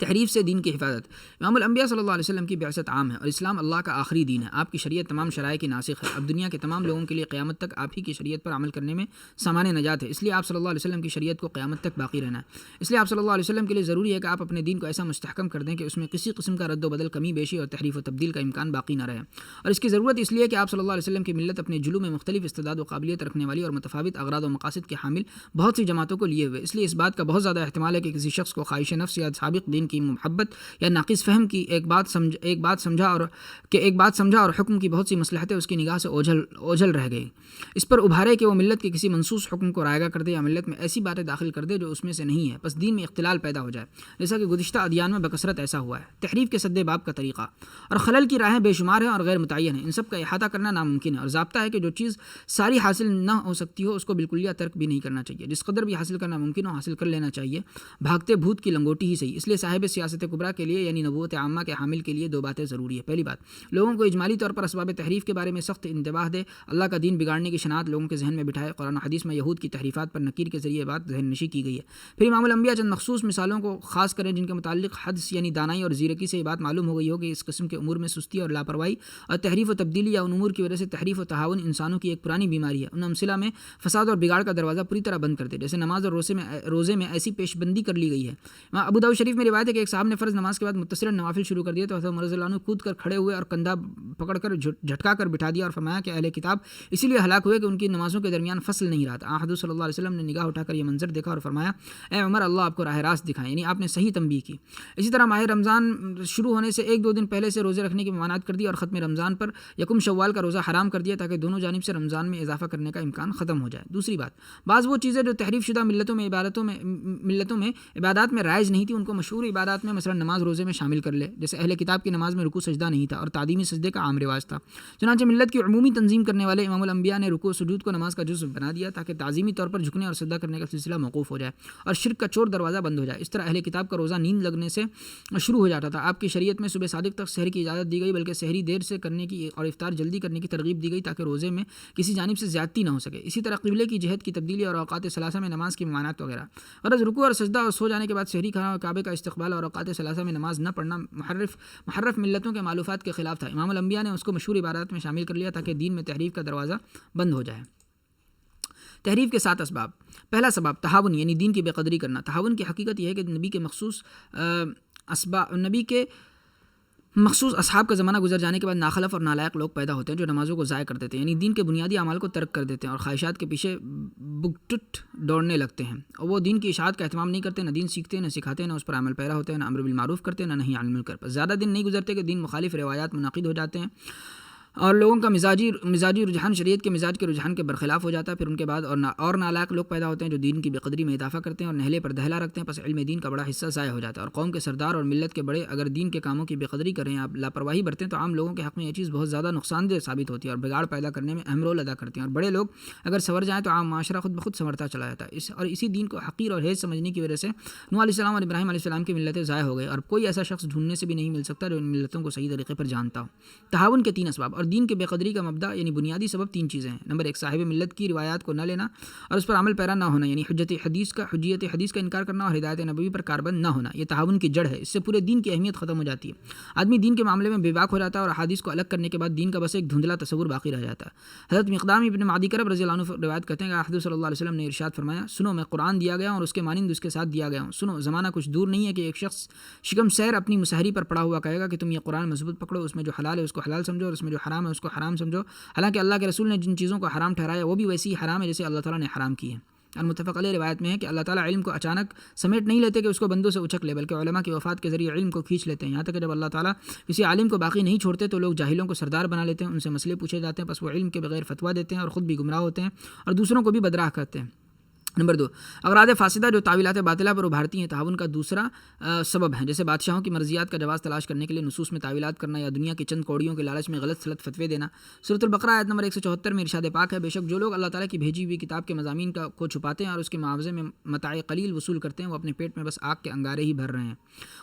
تحریف سے دین کی حفاظت۔ امام الانبیاء صلی اللہ علیہ وسلم کی بعثت عام ہے اور اسلام اللہ کا آخری دین ہے، آپ کی شریعت تمام شرائع کی ناسخ ہے، اب دنیا کے تمام لوگوں کے لیے قیامت تک آپ ہی کی شریعت پر عمل کرنے میں سامان نجات ہے، اس لیے آپ صلی اللہ علیہ وسلم کی شریعت کو قیامت تک باقی رہنا ہے۔ اس لیے آپ صلی اللہ علیہ وسلم کے لیے ضروری ہے کہ آپ اپنے دین کو ایسا مستحکم کر دیں کہ اس میں کسی قسم کا رد و بدل، کمی بیشی اور تحریف و تبدیل کا امکان باقی نہ رہے، اور اس کی ضرورت اس لیے کہ آپ صلی اللہ علیہ وسلم کی ملت اپنے جلو میں مختلف استعداد و قابلیت رکھنے والی اور متفاوت اغراض و مقاصد کے حامل بہت سی جماعتوں کو لیے ہوئے، اس لیے اس بات کا بہت زیادہ احتمال ہے کہ کسی شخص کو خواہش نفس یا سابق دین کی محبت یا ناقص فہم کی ایک بات سمجھا اور حکم کی بہت سی مصلحتیں اس کی نگاہ سے اوجھل رہ گئی، اس پر ابھارے کہ وہ ملت کے کسی منصوص حکم کو رائگاں کر دے یا ملت میں ایسی باتیں داخل کر دے جو اس میں سے نہیں ہے، پس دین میں اختلال پیدا ہو جائے، جیسا کہ گزشتہ ادیان میں بکثرت ایسا ہوا ہے۔ تحریف کے سد باب کا طریقہ اور خلل کی راہیں بے شمار ہیں اور غیر متعین ہیں، ان سب کا احاطہ کرنا ناممکن ہے، اور ضابطہ ہے کہ جو چیز ساری حاصل نہ ہو سکتی ہو اس کو بالکلیہ ترک بھی نہیں کرنا چاہیے، جس قدر بھی حاصل کرنا ممکن ہو حاصل کر لینا چاہیے، بھاگتے بھوت کی لنگوٹی ہی صحیح۔ اس لیے صاحب سیاست کبریٰ کے لیے یعنی نبوت عامہ کے حامل کے لیے دو باتیں ضروری ہے۔ پہلی بات، لوگوں کو اجمالی طور پر اسباب تحریف کے بارے میں سخت انتباہ دے، اللہ کا دین بگاڑنے کی شناعت لوگوں کے ذہن میں بٹھائے۔ قرآن و حدیث میں یہود کی تحریفات پر نکیر کے ذریعے بات ذہن نشی کی گئی ہے۔ پھر امام الانبیاء چند مخصوص مثالوں کو خاص کریں جن کے متعلق حدس یعنی دانائی اور زیرکی سے یہ بات معلوم ہو گئی ہو کہ اس قسم کے امور میں سستی اور لاپرواہی اور تحریف و تبدیلی یا ان امور کی وجہ سے تحریف و تہاون انسانوں کی ایک پرانی بیماری ہے، ان امثلہ میں فساد اور بگاڑ کا دروازہ پوری طرح بند کر دے، جیسے نماز اور روزے میں ایسی پیش بندی کر لی گئی ہے۔ ابو داؤد شریف میں روایت ہے کہ ایک صاحب نے فرض نماز کے بعد متصلاً نوافل شروع کر دیا تو حضرت عمر رضی اللہ عنہ کود کر کھڑے ہوئے اور کندھا پکڑ کر جھٹکا کر بٹھا دیا اور فرمایا کہ اہل کتاب اسی لیے ہلاک ہوئے کہ ان کی نمازوں کے درمیان فصل نہیں رہا تھا۔ حضور صلی اللہ علیہ وسلم نے نگاہ اٹھا کر یہ منظر دیکھا اور فرمایا اے عمر اللہ آپ کو راہ راست دکھائے، یعنی آپ نے صحیح تنبیہ کی۔ اسی طرح ماہ رمضان شروع ہونے سے 1-2 دن پہلے سے روزے رکھنے کی ممانعت کر دی اور ختم رمضان پر یکم شوال کا روزہ حرام کر دیا تاکہ دونوں جانب سے رمضان میں اضافہ کرنے کا امکان ختم ہو جائے۔ دوسری بات، بعض وہ چیزیں جو تحریف شدہ ملتوں میں عبادات میں رائج نہیں تھی ان کو مشہور عبادات میں مثلا نماز روزے میں شامل کر لے، جیسے اہل کتاب کی نماز میں رکوع سجدہ نہیں تھا اور تعظیمی سجدے کا عام رواج تھا۔ چنانچہ ملت کی عمومی تنظیم کرنے والے امام الانبیاء نے رکوع سجود کو نماز کا جزو بنا دیا تاکہ تعظیمی طور پر جھکنے اور سجدہ کرنے کا سلسلہ موقوف ہو جائے اور شرک کا چور دروازہ بند ہو جائے۔ اس طرح اہل کتاب کا روزہ نیند لگنے سے شروع ہو جاتا تھا۔ آپ کی شریعت میں صبح صادق تک سحر کی اجازت دی گئی، بلکہ سحری دیر سے کرنے کی اور افطار جلدی کرنے کی ترغیب دی گئی تاکہ روزے میں کسی جانب سے زیادتی نہ ہو سکے۔ اسی طرح قبلے کی جہت کی تبدیلی اور اوقات ثلاثہ میں نماز کی ممانعت وغیرہ۔ غرض رکوع اور سجدہ اور سو جانے کے بعد سحری کھانا اور کعبے کا استقبال اور اوقات ثلاثہ میں نماز نہ پڑھنا محرف ملتوں کے مالوفات کے خلاف تھا۔ امام الانبیاء نے اس کو مشہور عبادات میں شامل کر لیا تاکہ دین میں تحریف کا دروازہ بند ہو جائے۔ تحریف کے 7 اسباب۔ پہلا سبب تہاون، یعنی دین کی بے قدری کرنا۔ تہاون کی حقیقت یہ ہے کہ نبی کے مخصوص اصحاب کا زمانہ گزر جانے کے بعد ناخلف اور نالائق لوگ پیدا ہوتے ہیں جو نمازوں کو ضائع کر دیتے ہیں، یعنی دین کے بنیادی اعمال کو ترک کر دیتے ہیں اور خواہشات کے پیچھے بگٹٹ دوڑنے لگتے ہیں، اور وہ دین کی اشاعت کا اہتمام نہیں کرتے، نہ دین سیکھتے، نہ سکھاتے، نہ اس پر عمل پیرا ہوتے ہیں، نہ امر بالمعروف کرتے، نہ نہی عن المنکر پر۔ زیادہ دن نہیں گزرتے کہ دین مخالف روایات منعقد ہو جاتے ہیں اور لوگوں کا مزاجی رجحان شریعت کے مزاج کے رجحان کے برخلاف ہو جاتا ہے۔ پھر ان کے بعد اور نالائق لوگ پیدا ہوتے ہیں جو دین کی بے قدری میں اضافہ کرتے ہیں اور نہلے پر دہلا رکھتے ہیں، پس علم دین کا بڑا حصہ ضائع ہو جاتا ہے۔ اور قوم کے سردار اور ملت کے بڑے اگر دین کے کاموں کی بے قدری کریں یا لاپرواہی برتیں تو عام لوگوں کے حق میں یہ چیز بہت زیادہ نقصان دہ ثابت ہوتی ہے اور بگاڑ پیدا کرنے میں اہم رول ادا کرتی ہیں، اور بڑے لوگ اگر سنور جائیں تو عام معاشرہ خود بخود سنورتا چلا جاتا ہے۔ اور اسی دین کو حقیر اور ہیز سمجھنے کی وجہ سے نوح علیہ السلام اور ابراہیم علیہ السلام کی ملتیں ضائع ہو گئی، اور کوئی ایسا شخص ڈھونڈنے سے بھی نہیں مل سکتا جو ان ملتوں کو صحیح طریقے پر جانتا ہو۔ تہاون کے 3 اسباب اور دین کے بے قدری کا مبدا یعنی بنیادی سبب 3 چیزیں ہیں۔ نمبر 1، صاحب ملت کی روایات کو نہ لینا اور اس پر عمل پیرا نہ ہونا، یعنی حجیت حدیث کا انکار کرنا اور ہدایت نبوی پر کاربند نہ ہونا۔ یہ تہاون کی جڑ ہے، اس سے پورے دین کی اہمیت ختم ہو جاتی ہے۔ آدمی دین کے معاملے میں بے باک ہو جاتا ہے اور احادیث کو الگ کرنے کے بعد دین کا بس ایک دھندلا تصور باقی رہ جاتا ہے۔ حضرت مقدام ابن معدی کرب رضی اللہ عنہ روایت کرتے ہیں کہ حضور صلی اللہ علیہ وسلم نے ارشاد فرمایا، سنو میں قرآن دیا گیا اور اس کے مانند اس کے ساتھ دیا گیا ہوں۔ سنو، زمانہ کچھ دور نہیں ہے کہ ایک شخص شکم سیر اپنی مسحری پر پڑا ہوا کہے گا کہ تم یہ قرآن مضبوط پکڑو، اس میں جو حلال ہے اس کو حلال سمجھو اور اس میں جو حرام ہے اس کو حرام سمجھو، حالانکہ اللہ کے رسول نے جن چیزوں کو حرام ٹھہرایا وہ بھی ویسی ہی حرام ہے جیسے اللہ تعالیٰ نے حرام کی ہے۔ اور متفق علیہ روایت میں ہے کہ اللہ تعالیٰ علم کو اچانک سمیٹ نہیں لیتے کہ اس کو بندوں سے اچک لے، بلکہ علماء کی وفات کے ذریعے علم کو کھینچ لیتے ہیں، یہاں تک کہ جب اللہ تعالیٰ کسی عالم کو باقی نہیں چھوڑتے تو لوگ جاہلوں کو سردار بنا لیتے ہیں، ان سے مسئلے پوچھے جاتے ہیں، پس وہ علم کے بغیر فتویٰ دیتے ہیں اور خود بھی گمراہ ہوتے ہیں اور دوسروں کو بھی بدراہ کرتے ہیں۔ نمبر 2، اغراض فاسدہ جو تعویلات باطلہ پر ابھارتی ہیں تہاون کا دوسرا سبب ہے، جیسے بادشاہوں کی مرضیات کا جواز تلاش کرنے کے لیے نصوص میں تعویلات کرنا یا دنیا کی چند کوڑیوں کے لالچ میں غلط سلط فتوے دینا۔ سورۃ البقرہ آیت نمبر 174 میں ارشاد پاک ہے، بے شک جو لوگ اللہ تعالیٰ کی بھیجی ہوئی کتاب کے مضامین کو چھپاتے ہیں اور اس کے معاوضے میں متاع قلیل وصول کرتے ہیں، وہ اپنے پیٹ میں بس آگ کے انگارے ہی بھر رہے ہیں۔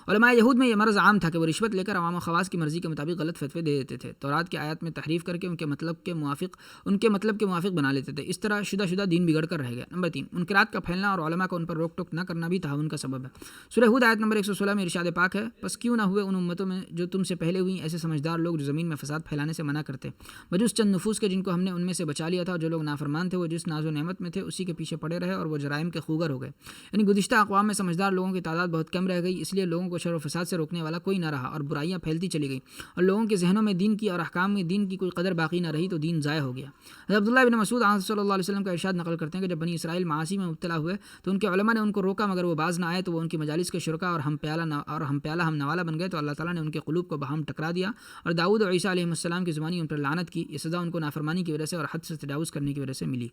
علماء یہود میں یہ مرض عام تھا کہ وہ رشوت لے کر عوام و خواص کی مرضی کے مطابق غلط فتوے دے دیتے تھے، تورات کی آیات میں تحریف کر کے ان کے مطلب کے موافق بنا لیتے تھے، اس طرح شدہ دین بگڑ کر رہ گیا۔ نمبر 3، منکرات کا پھیلنا اور علماء کو ان پر روک ٹوک نہ کرنا بھی تہاون کا سبب ہے۔ سورہ ہود آیت نمبر 116 میں ارشاد پاک ہے، پس کیوں نہ ہوئے ان امتوں میں جو تم سے پہلے ہوئیں ایسے سمجھدار لوگ جو زمین میں فساد پھیلانے سے منع کرتے، بجز چند نفوس کے جن کو ہم نے ان میں سے بچا لیا تھا، اور جو لوگ نافرمان تھے وہ جس ناز و نعمت میں تھے اسی کے پیچھے پڑے رہے اور وہ جرائم کے خوگر ہو گئے۔ یعنی گزشتہ اقوام میں سمجھدار لوگوں کی تعداد بہت کم رہ گئی، اس لیے لوگوں کو شر و فساد سے روکنے والا کوئی نہ رہا اور برائیاں پھیلتی چلی گئیں اور لوگوں کے ذہنوں میں دین کی اور احکام میں دین کی کوئی قدر باقی نہ رہی تو دین ضائع ہو گیا۔ حضرت عبداللہ بن مسعود صلی اللہ علیہ وسلم کا ارشاد نقل کرتے ہیں کہ جب بنی اسرائیل معاصی میں مبتلا ہوئے تو ان کے علماء نے ان کو روکا، مگر وہ باز نہ آئے تو وہ ان کی مجالس کے شرکا اور ہم پیالہ ہم نوالا بن گئے، تو اللہ تعالیٰ نے ان کے قلوب کو باہم ٹکرا دیا اور داؤد اور عیسیٰ علیہ السلام کی زبانی ان پر لعنت کی۔ یہ سزا ان کو نافرمانی کی وجہ سے اور حد سے تجاوز کرنے کی وجہ سے ملی۔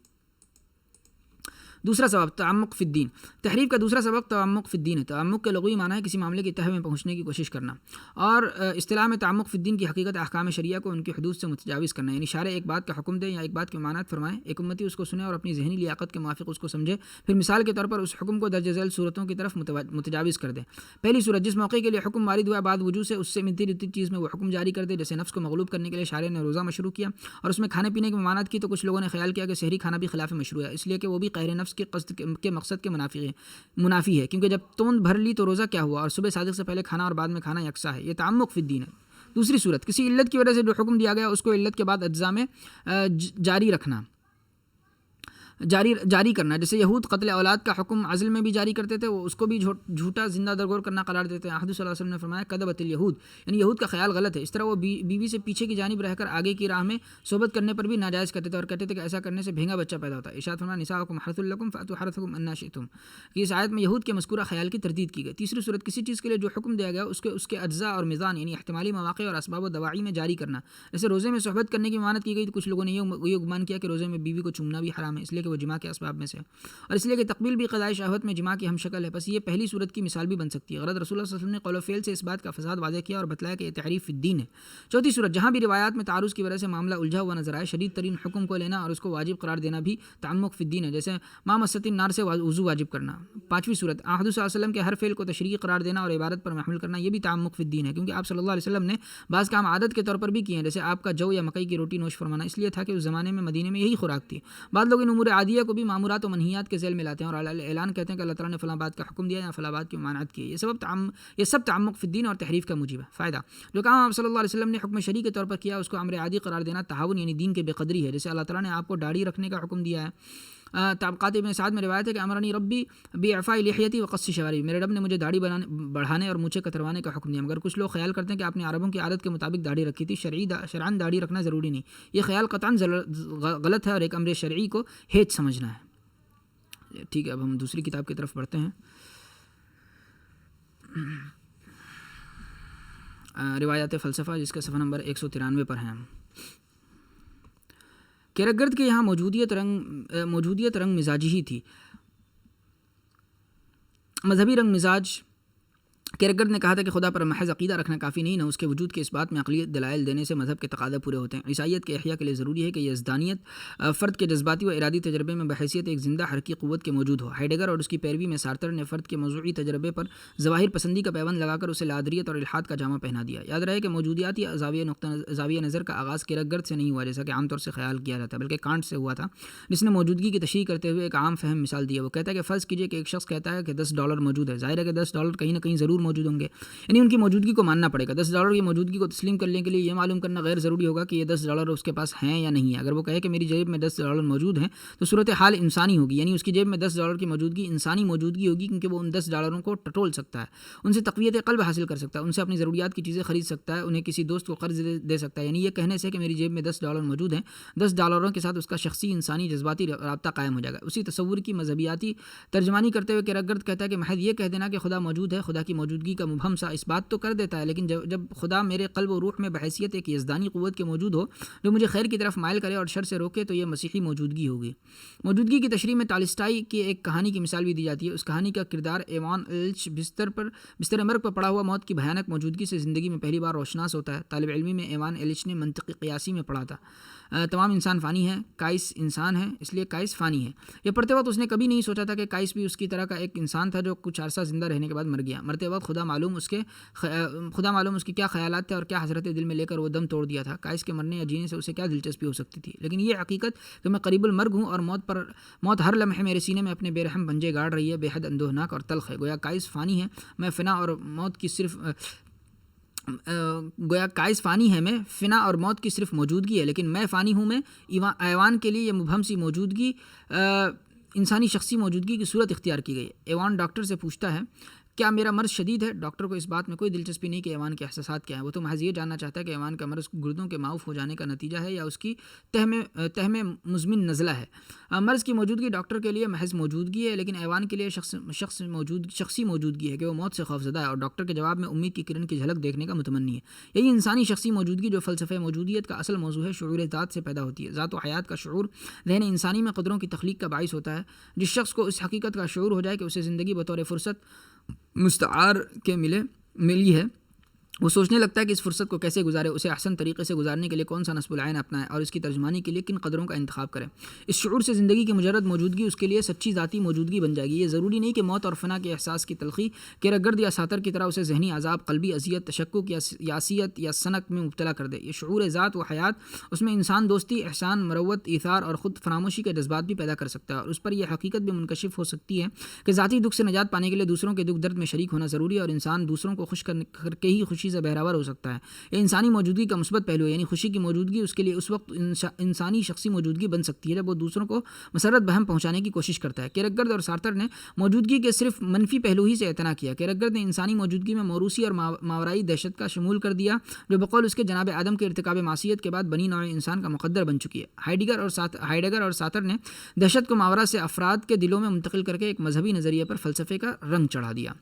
دوسرا سبب تعمق فی الدین۔ تحریف کا دوسرا سبب تعمق فی الدین ہے۔ تعمق کے لغوی معنی ہے کسی معاملے کی تہہ میں پہنچنے کی کوشش کرنا، اور اصطلاح میں تعمق فی الدین کی حقیقت احکام شریعہ کو ان کی حدود سے متجاوز کرنا، یعنی شارع ایک بات کا حکم دے یا ایک بات کی ممانعت فرمائے، ایک امتی اس کو سنے اور اپنی ذہنی لیاقت کے موافق اس کو سمجھے، پھر مثال کے طور پر اس حکم کو درج ذیل صورتوں کی طرف متجاوز کر دے۔ پہلی صورت، جس موقع کے لیے حکم وارد ہوا بعد وجود سے اس سے ملتی جلتی چیز میں وہ حکم جاری کر دے، جیسے نفس کو مغلوب کرنے کے لیے شارع نے روزہ مشروع کیا اور اس میں کھانے پینے کی ممانعت کی، تو کچھ لوگوں نے خیال کیا کہ سحری کھانا بھی خلاف مشروع ہے، اس لیے کہ وہ بھی قہر نفس کے قصد کے مقصد کے منافی ہے، کیونکہ جب توند بھر لی تو روزہ کیا ہوا، اور صبح صادق سے پہلے کھانا اور بعد میں کھانا یکساں ہے۔ یہ تعمق فی الدین ہے۔ دوسری صورت، کسی علت کی وجہ سے جو حکم دیا گیا اس کو علت کے بعد اجزاء میں جاری رکھنا۔ جاری کرنا. جیسے یہود قتل اولاد کا حکم عزل میں بھی جاری کرتے تھے، وہ اس کو بھی جھوٹا زندہ درگور کرنا قرار دیتے ہیں. حضرت صلی اللہ علیہ وسلم نے فرمایا کذبت الیہود، یعنی یہود کا خیال غلط ہے. اس طرح وہ بیوی سے پیچھے کی جانب رہ کر آگے کی راہ میں صحبت کرنے پر بھی ناجائز کہتے تھے اور کہتے تھے کہ ایسا کرنے سے بھینگا بچہ پیدا ہوتا ہے. ارشاد فرمایا نساؤکم حرث لکم فأتوا حرثکم انا شئتم، کہ اس آیت میں یہود کے مذکورہ خیال کی تردید کی گئی. تیسری صورت، کسی چیز کے لیے جو حکم دیا گیا اس کے اجزاء اور میزان یعنی احتمالی مواقع اور اسباب و دواعی میں جاری کرنا. جیسے روزے میں صحبت کرنے کی ممانعت کی گئی تو کچھ لوگوں نے یہ گمان کیا کہ روزے میں بیوی کو چومنا بھی حرام ہے، اس لیے کہ وہ جماع کے اسباب میں سے، اور اس لیے کہ تقبیل بھی قضاء شہوت میں جماع کی ہم شکل ہے. بس یہ پہلی صورت کی مثال بھی بن سکتی ہے. غرض رسول اللہ صلی اللہ علیہ وسلم نے قول و فعل سے اس بات کا فساد واضح کیا اور بتلایا کہ یہ تحریف فی الدین ہے. چوتھی صورت، جہاں بھی روایات میں تعارض کی وجہ سے معاملہ الجھا ہوا نظر آئے، شدید ترین حکم کو لینا اور اس کو واجب قرار دینا بھی تعمق فی الدین ہے. جیسے ما مست النار سے وضو واجب کرنا. پانچویں صورت، حضور صلی اللہ علیہ وسلم کے ہر فعل کو تشریعی قرار دینا اور عبادت پر محمل کرنا، یہ بھی تعمق فی الدین ہے، کیونکہ آپ صلی اللہ علیہ وسلم نے بعض کام عادت کے طور پر بھی کیے ہیں. جیسے آپ کا جو یا مکئی کی روٹی نوش فرمانا اس لیے تھا کہ اس زمانے میں مدینے میں یہی خوراک تھی. بعض لوگ ان امور عادیہ کو بھی مامورات و منہیات کے ذیل میں لاتے ہیں اور اعلان کہتے ہیں کہ اللہ تعالیٰ نے فلاں بات کا حکم دیا یا فلاں بات کی ممانعت کی. یہ سب تعمق فی الدین اور تحریف کا موجب ہے. فائدہ، جو کام آپ صلی اللہ علیہ وسلم نے حکم شرعی کے طور پر کیا اس کو امر عادی قرار دینا تہاون یعنی دین کے بے قدری ہے. جیسے اللہ تعالیٰ نے آپ کو داڑھی رکھنے کا حکم دیا ہے. طبقات ابن سعد میں روایت ہے کہ امرنی ربی باعفاء لحیتی وقص شواری، میرے رب نے مجھے داڑھی بڑھانے اور مونچھیں کتروانے کا حکم دیا. مگر کچھ لوگ خیال کرتے ہیں کہ آپ نے عربوں کی عادت کے مطابق داڑھی رکھی تھی، شرعاً داڑھی رکھنا ضروری نہیں. یہ خیال قطعاً غلط ہے اور ایک امر شرعی کو ہیچ سمجھنا ہے. ٹھیک ہے، اب ہم دوسری کتاب کی طرف بڑھتے ہیں. روایات فلسفہ، جس کا صفحہ نمبر 193 پر ہیں. کیرکگرد کے یہاں موجودیت رنگ مزاجی ہی تھی، مذہبی رنگ مزاج. کیرکگرد نے کہا تھا کہ خدا پر محض عقیدہ رکھنا کافی نہیں، نہ اس کے وجود کے اس بات میں عقلیت دلائل دینے سے مذہب کے تقاضے پورے ہوتے ہیں. عیسائیت کے احیاء کے لیے ضروری ہے کہ یہ یزدانیت فرد کے جذباتی و ارادی تجربے میں بحیثیت ایک زندہ حرکی قوت کے موجود ہو. ہائیڈگر اور اس کی پیروی میں سارتر نے فرد کے موضوعی تجربے پر ظواہر پسندی کا پیوند لگا کر اسے لادریت اور الحاد کا جامہ پہنا دیا. یاد رہے کہ موجودیاتی زاویہ نظر کا آغاز کیرکگرد سے نہیں ہوا جیسا کہ عام طور سے خیال کیا جاتا ہے، بلکہ کانٹ سے ہوا تھا، جس نے موجودگی کی تشریح کرتے ہوئے ایک عام فہم مثال دی. وہ کہتا ہے کہ فرض کیجئے کہ ایک شخص کہتا ہے کہ $10 موجود ہے. ظاہر ہے کہ $10 کہیں نہ کہیں ضرور موجود ہوں گے، یعنی ان کی موجودگی کو ماننا پڑے گا. $10 کی موجودگی کو تسلیم کرنے کے لیے یہ معلوم کرنا غیر ضروری ہوگا کہ یہ $10 اس کے پاس ہیں یا نہیں ہے. اگر وہ کہے کہ میری جیب میں $10 موجود ہیں تو صورتحال انسانی ہوگی، یعنی اس کی جیب میں $10 کی موجودگی انسانی موجودگی ہوگی، کیونکہ وہ ان $10 کو ٹٹول سکتا ہے، ان سے تقویت قلب حاصل کر سکتا ہے، ان سے اپنی ضروریات کی چیزیں خرید سکتا ہے، انہیں کسی دوست کو قرض دے سکتا ہے. یعنی یہ کہنے سے کہ میری جیب میں $10 موجود ہیں، $10 کے ساتھ اس کا شخصی انسانی جذباتی رابطہ قائم ہو جائے گا. اسی تصور کی مذہبیاتی ترجمانی کرتے ہوئے کیرکگرد کہتا ہے کہ محض یہ کہہ دینا کہ خدا موجود ہے خدا کی موجودگی کا مبہم سا اس بات تو کر دیتا ہے، لیکن جب خدا میرے قلب و روح میں بحیثیت ایک یزدانی قوت کے موجود ہو جو مجھے خیر کی طرف مائل کرے اور شر سے روکے تو یہ مسیحی موجودگی ہوگی. موجودگی کی تشریح میں ٹالسٹائی کی ایک کہانی کی مثال بھی دی جاتی ہے. اس کہانی کا کردار ایوان ایلچ بستر مرگ پر پڑا ہوا موت کی بھیانک موجودگی سے زندگی میں پہلی بار روشناس ہوتا ہے. طالب علمی میں ایوان ایلچ نے منطقی قیاسی میں پڑھا تھا. تمام انسان فانی ہیں، کائس انسان ہے اس لیے کائس فانی ہے. یہ پڑھتے وقت اس نے کبھی نہیں سوچا تھا کہ کائس بھی اس کی طرح کا ایک انسان تھا جو کچھ عرصہ زندہ رہنے کے بعد مر گیا. مرتے وقت خدا معلوم اس کے کیا خیالات تھے اور کیا حضرت دل میں لے کر وہ دم توڑ دیا تھا. کائس کے مرنے یا جینے سے اسے کیا دلچسپی ہو سکتی تھی، لیکن یہ حقیقت کہ میں قریب المرگ ہوں اور موت ہر لمحے میرے سینے میں اپنے بے رحم پنجے گاڑ رہی ہے بے حد اندوہناک اور تلخ ہے. گویا کائس فانی ہے، میں فنا اور موت کی صرف موجودگی ہے، لیکن میں فانی ہوں. میں ایوان کے لیے یہ مبہم سی موجودگی انسانی شخصی موجودگی کی صورت اختیار کی گئی. ایوان ڈاکٹر سے پوچھتا ہے کیا میرا مرض شدید ہے؟ ڈاکٹر کو اس بات میں کوئی دلچسپی نہیں کہ ایوان کے احساسات کیا ہیں، وہ تو محض یہ جاننا چاہتا ہے کہ ایوان کا مرض گردوں کے معاف ہو جانے کا نتیجہ ہے یا اس کی تہ میں مزمن نزلہ ہے. مرض کی موجودگی ڈاکٹر کے لیے محض موجودگی ہے، لیکن ایوان کے لیے شخصی موجودگی ہے کہ وہ موت سے خوفزدہ ہے اور ڈاکٹر کے جواب میں امید کی کرن کی جھلک دیکھنے کا متمنی ہے. یہی انسانی شخصی موجودگی جو فلسفہ موجودیت کا اصل موضوع ہے شعور ذات سے پیدا ہوتی ہے. ذات و حیات کا شعور ذہن انسانی میں قدروں کی تخلیق کا باعث ہوتا ہے. جس شخص کو اس حقیقت کا شعور ہو جائے کہ اسے زندگی بطور فرصت مستعار کے ملی ہے، وہ سوچنے لگتا ہے کہ اس فرصت کو کیسے گزارے، اسے احسن طریقے سے گزارنے کے لیے کون سا نصب العین اپنائے اور اس کی ترجمانی کے لیے کن قدروں کا انتخاب کرے. اس شعور سے زندگی کی مجرد موجودگی اس کے لیے سچی ذاتی موجودگی بن جائے گی. یہ ضروری نہیں کہ موت اور فنا کے احساس کی تلخی کیرکگرد یا ساتر کی طرح اسے ذہنی عذاب، قلبی اذیت، تشکک یا یاسیت یا سنک میں مبتلا کر دے. یہ شعور ذات و حیات اس میں انسان دوستی، احسان، مروت، ایثار اور خود فراموشی کے جذبات بھی پیدا کر سکتا ہے اور اس پر یہ حقیقت بھی منکشف ہو سکتی ہے کہ ذاتی دکھ سے نجات پانے کے لیے دوسروں کے دکھ درد میں شریک ہونا ضروری ہے اور انسان دوسروں کو خوش کر کے ہی خوشی خوشی سے بہرور ہو سکتا ہے۔ یہ انسانی موجودگی کا مثبت پہلو ہے، یعنی خوشی کی موجودگی اس کے لیے اس وقت انسانی شخصی موجودگی بن سکتی ہے جب وہ دوسروں کو مسرت بہم پہنچانے کی کوشش کرتا ہے۔ کیرکگرد اور سارتر نے موجودگی کے صرف منفی پہلو ہی سے اعتنا کیا۔ کیرکگرد نے انسانی موجودگی میں موروثی اور ماورائی دہشت کا شمول کر دیا جو بقول اس کے جناب آدم کے ارتکاب معصیت کے بعد بنی نوع انسان کا مقدر بن چکی ہے۔ ہائیڈگر اور سارتر نے دہشت کو ماورا سے افراد کے دلوں میں منتقل کر کے ایک مذہبی نظریے پر فلسفے کا رنگ چڑھا دیا۔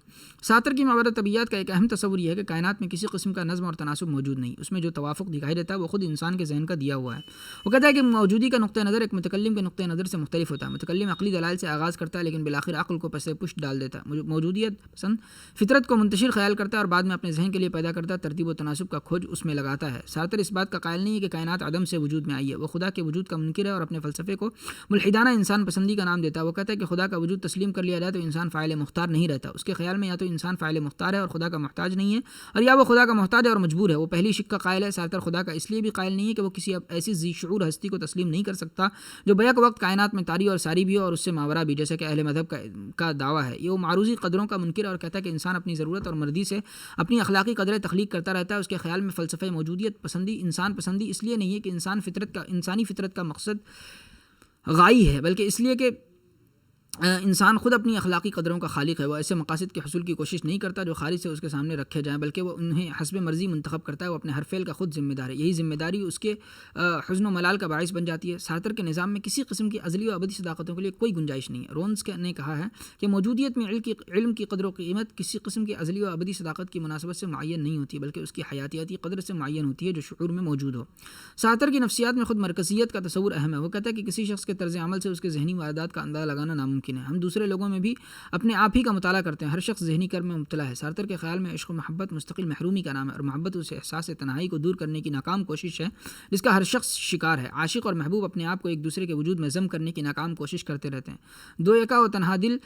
سارتر کی ماورا طبیعت کا ایک اہم تصور یہ ہے کہ کائنات میں کسی قسم کا نظم اور تناسب موجود نہیں، اس میں جو توافق دکھائی دیتا ہے وہ خود انسان کے ذہن کا دیا ہوا ہے۔ وہ کہتا ہے کہ موجودی کا نقطہ نظر ایک متکلم کے نقطہ نظر سے مختلف ہوتا ہے۔ متکلم عقلی دلائل سے آغاز کرتا ہے لیکن بالآخر عقل کو پس پشت ڈال دیتا ہے۔ موجودیت پسند فطرت کو منتشر خیال کرتا ہے اور بعد میں اپنے ذہن کے لیے پیدا کرتا ہے، ترتیب و تناسب کا کھوج اس میں لگاتا ہے۔ سارتر اس بات کا قائل نہیں ہے کہ کائنات عدم سے وجود میں آئی ہے، وہ خدا کے وجود کا منکر ہے اور اپنے فلسفے کو ملحدانہ انسان پسندی کا نام دیتا ہے۔ وہ کہتا ہے کہ خدا کا وجود تسلیم کر لیا جائے تو انسان فاعل مختار نہیں رہتا۔ اس کے خیال میں یا تو انسان فاعل مختار ہے اور خدا کا محتاج نہیں ہے، اور یا وہ خدا کا محتاج ہے اور مجبور ہے۔ وہ پہلی شک کا قائل ہے۔ سارتر خدا کا اس لیے بھی قائل نہیں ہے کہ وہ کسی ایسی ذی شعور ہستی کو تسلیم نہیں کر سکتا جو بیک وقت کائنات میں طاری اور ساری بھی ہو اور اس سے ماورا بھی، جیسا کہ اہل مذہب کا دعویٰ ہے۔ یہ وہ معروضی قدروں کا منکر ہے اور کہتا ہے کہ انسان اپنی ضرورت اور مرضی سے اپنی اخلاقی قدریں تخلیق کرتا رہتا ہے۔ اس کے خیال میں فلسفہ موجودیت پسندی انسان پسندی اس لیے نہیں ہے کہ انسانی فطرت کا مقصد غائی ہے، بلکہ اس لیے کہ انسان خود اپنی اخلاقی قدروں کا خالق ہے۔ وہ ایسے مقاصد کے حصول کی کوشش نہیں کرتا جو خارج سے اس کے سامنے رکھے جائیں، بلکہ وہ انہیں حسب مرضی منتخب کرتا ہے۔ وہ اپنے ہر فعل کا خود ذمہ دار ہے، یہی ذمہ داری اس کے حزن و ملال کا باعث بن جاتی ہے۔ سارتر کے نظام میں کسی قسم کی ازلی و ابدی صداقتوں کے لیے کوئی گنجائش نہیں ہے۔ رونز نے کہا ہے کہ موجودیت میں علم کی قدر و قیمت کسی قسم کی ازلی و ابدی صداقت کی مناسبت سے معین نہیں ہوتی، بلکہ اس کی حیاتیاتی قدر سے معین ہوتی ہے جو شعور میں موجود ہو۔ سارتر کی نفسیات میں خود مرکزیت کا تصور اہم ہے۔ وہ کہتا ہے کہ کسی شخص کے طرز عمل سے اس کے ذہنی واردات کا اندازہ لگانا ناممکن ہے۔ ہم دوسرے لوگوں میں بھی اپنے آپ ہی کا مطالعہ کرتے ہیں، ہر شخص ذہنی کرب میں مبتلا ہے۔ سارتر کے خیال میں عشق و محبت مستقل محرومی کا نام ہے، اور محبت اس احساس تنہائی کو دور کرنے کی ناکام کوشش ہے جس کا ہر شخص شکار ہے۔ عاشق اور محبوب اپنے آپ کو ایک دوسرے کے وجود میں ضم کرنے کی ناکام کوشش کرتے رہتے ہیں۔ دو یکا و تنہا دل